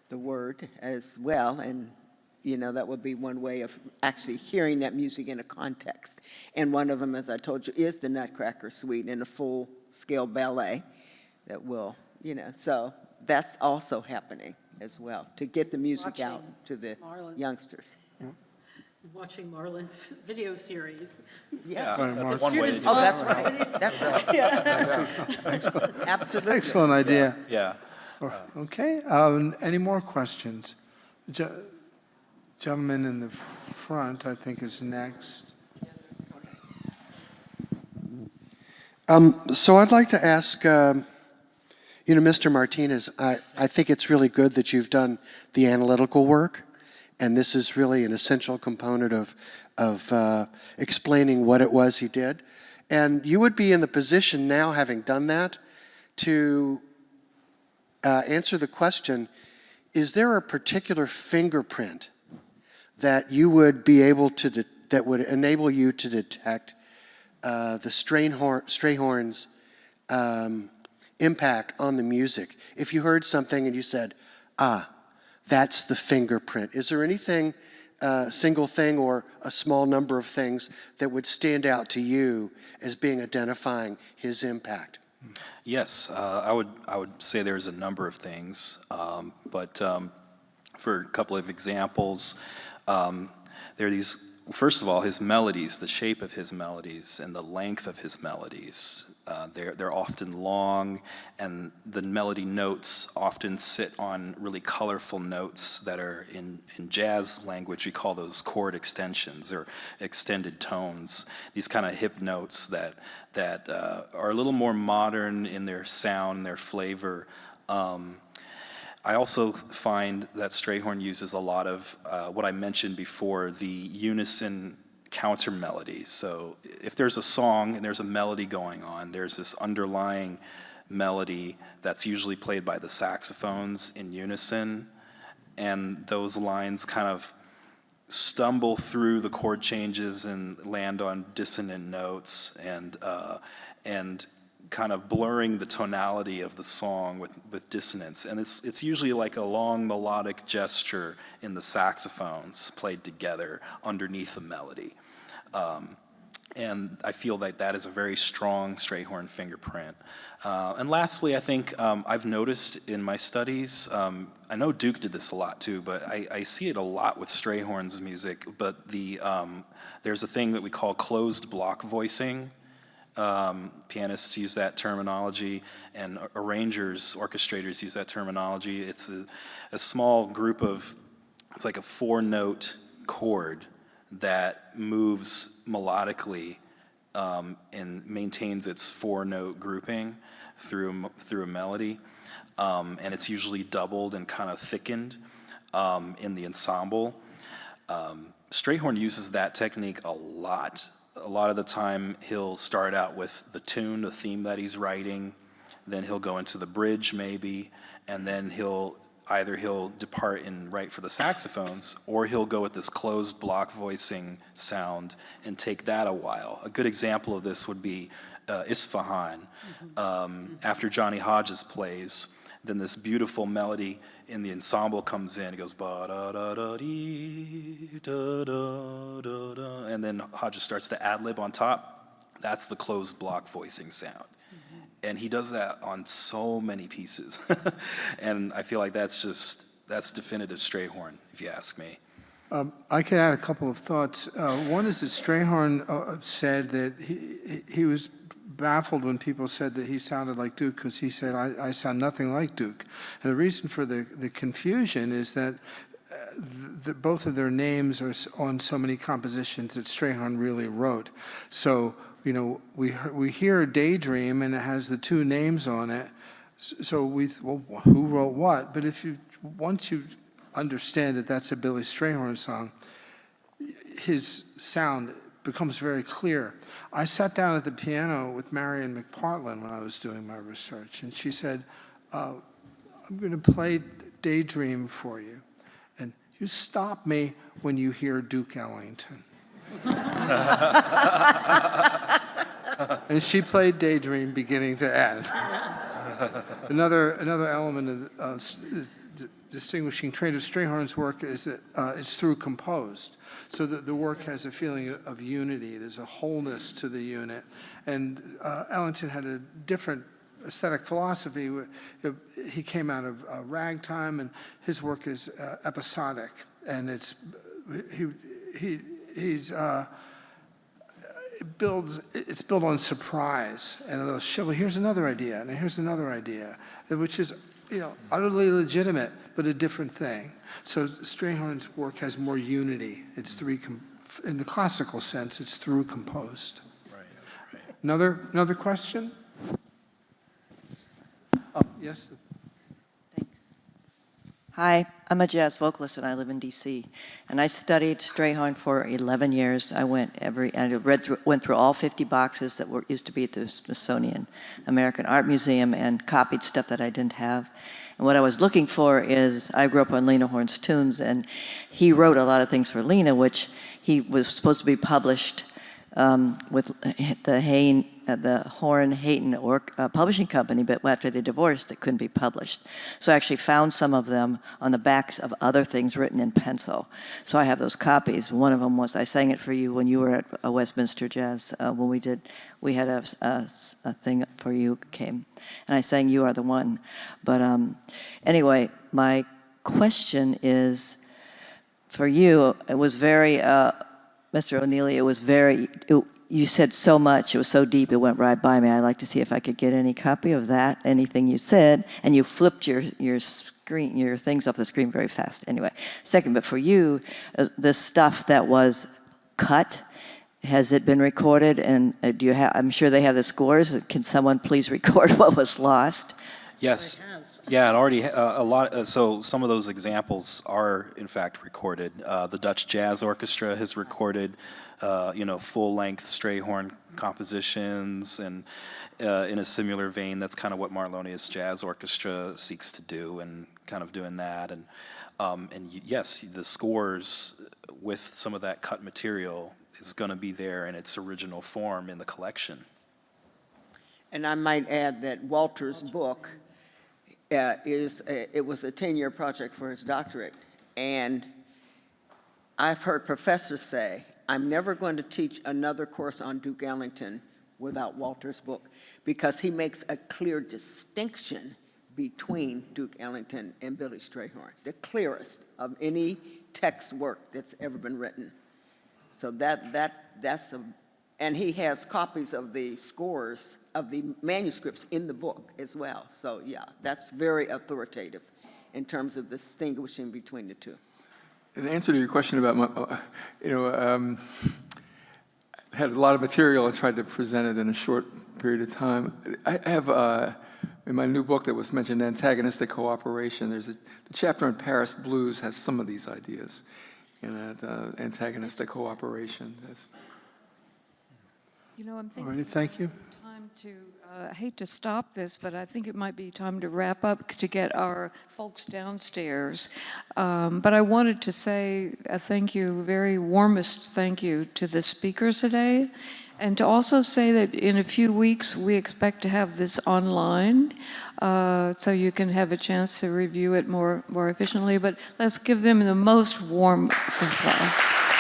the word as well, and, that would be one way of actually hearing that music in a context. And one of them, as I told you, is the Nutcracker Suite in a full-scale ballet that will, so that's also happening as well, to get the music out to the Marlon. youngsters. Watching Marlon's video series. Yeah. That's one way to do Oh, it. that's right. That's right. Absolutely. Excellent idea. Yeah. Okay, any more questions? Gentleman in the front, I think, is next. So I'd like to ask You know, Mr. Martinez, I think it's really good that you've done the analytical work, and this is really an essential component of explaining what it was he did. And you would be in the position now, having done that, to answer the question, is there a particular fingerprint that you would be able to, that would enable you to detect the Strayhorn's impact on the music? If you heard something and you said, ah, that's the fingerprint. Is there anything, single thing or a small number of things that would stand out to you as being identifying his impact? Yes, I would say there's a number of things, but for a couple of examples, there are these. First of all, his melodies, the shape of his melodies and the length of his melodies, they're often long, and the melody notes often sit on really colorful notes that are, in jazz language, we call those chord extensions or extended tones, these kind of hip notes that are a little more modern in their sound, their flavor. I also find that Strayhorn uses a lot of what I mentioned before, the unison counter melodies. So if there's a song and there's a melody going on, there's this underlying melody that's usually played by the saxophones in unison, and those lines kind of stumble through the chord changes and land on dissonant notes and kind of blurring the tonality of the song with dissonance. And it's usually like a long melodic gesture in the saxophones played together underneath the melody. And I feel like that is a very strong Strayhorn fingerprint. And lastly, I think I've noticed in my studies, I know Duke did this a lot too, but I see it a lot with Strayhorn's music, but there's a thing that we call closed block voicing. Pianists use that terminology, and arrangers, orchestrators use that terminology. It's a small group of, it's like a 4-note chord that moves melodically and maintains its 4-note grouping through a melody. And it's usually doubled and kind of thickened in the ensemble. Strayhorn uses that technique a lot. A lot of the time he'll start out with the tune, the theme that he's writing, then he'll go into the bridge maybe, and then he'll depart and write for the saxophones, or he'll go with this closed block voicing sound and take that a while. A good example of this would be Isfahan. After Johnny Hodges plays, then this beautiful melody in the ensemble comes in. It goes ba da da da dee da da da da, and then Hodges starts to ad lib on top. That's the closed block voicing sound, and he does that on so many pieces. And I feel like that's definitive Strayhorn, if you ask me. I could add a couple of thoughts. One is that Strayhorn said that he was baffled when people said that he sounded like Duke, because he said, I sound nothing like Duke. And the reason for the confusion is that both of their names are on so many compositions that Strayhorn really wrote. So, you know, we hear Daydream and it has the two names on it. So well, who wrote what? But once you understand that that's a Billy Strayhorn song, his sound becomes very clear. I sat down at the piano with Marion McPartlin when I was doing my research, and she said, I'm going to play Daydream for you, and you stop me when you hear Duke Ellington. And she played Daydream beginning to end. Another element of distinguishing trait of Strayhorn's work is that it's through composed. So the work has a feeling of unity. There's a wholeness to the unit. And Ellington had a different aesthetic philosophy. He came out of ragtime, and his work is episodic. And it's built on surprise. And here's another idea, and here's another idea, which is, you know, utterly legitimate, but a different thing. So Strayhorn's work has more unity. It's in the classical sense, it's through composed. Right. Another question? Yes, Thanks. Hi, I'm a jazz vocalist and I live in DC. And I studied Strayhorn for 11 years. I went through all 50 boxes that used to be at the Smithsonian American Art Museum and copied stuff that I didn't have. And what I was looking for is, I grew up on Lena Horne's tunes, and he wrote a lot of things for Lena, which he was supposed to be published with the Horn-Hayton publishing company, but after they divorced, it couldn't be published. So I actually found some of them on the backs of other things written in pencil. So I have those copies. One of them was, I sang it for you when you were at Westminster Jazz, when we had a thing for you came, and I sang You Are the One. But anyway, my question is, for you, it was very, Mr. O'Neely, it was very, you said so much, it was so deep, it went right by me. I'd like to see if I could get any copy of that, anything you said, and you flipped your screen, your things off the screen very fast. Anyway, second, but for you, the stuff that was cut, has it been recorded, and do you have, I'm sure they have the scores. Can someone please record what was lost? Yes. Yeah, it already a lot. So some of those examples are in fact recorded. The Dutch Jazz Orchestra has recorded, full-length Strayhorn compositions, and in a similar vein, that's kind of what Marlonius Jazz Orchestra seeks to do, and kind of doing that. And yes, the scores with some of that cut material is going to be there in its original form in the collection. And I might add that Walter's book it was a 10-year project for his doctorate. And I've heard professors say, I'm never going to teach another course on Duke Ellington without Walter's book, because he makes a clear distinction between Duke Ellington and Billy Strayhorn, the clearest of any text work that's ever been written. So that's and he has copies of the scores of the manuscripts in the book as well. So yeah, that's very authoritative in terms of distinguishing between the two. In answer to your question about had a lot of material. I tried to present it in a short period of time. I have in my new book that was mentioned, Antagonistic Cooperation. There's the chapter on Paris Blues has some of these ideas in that antagonistic cooperation. I'm thinking. All right, thank you. Time to, I hate to stop this, but I think it might be time to wrap up to get our folks downstairs. But I wanted to say a thank you, very warmest thank you to the speakers today, and to also say that in a few weeks we expect to have this online, so you can have a chance to review it more efficiently. But let's give them the most warm applause.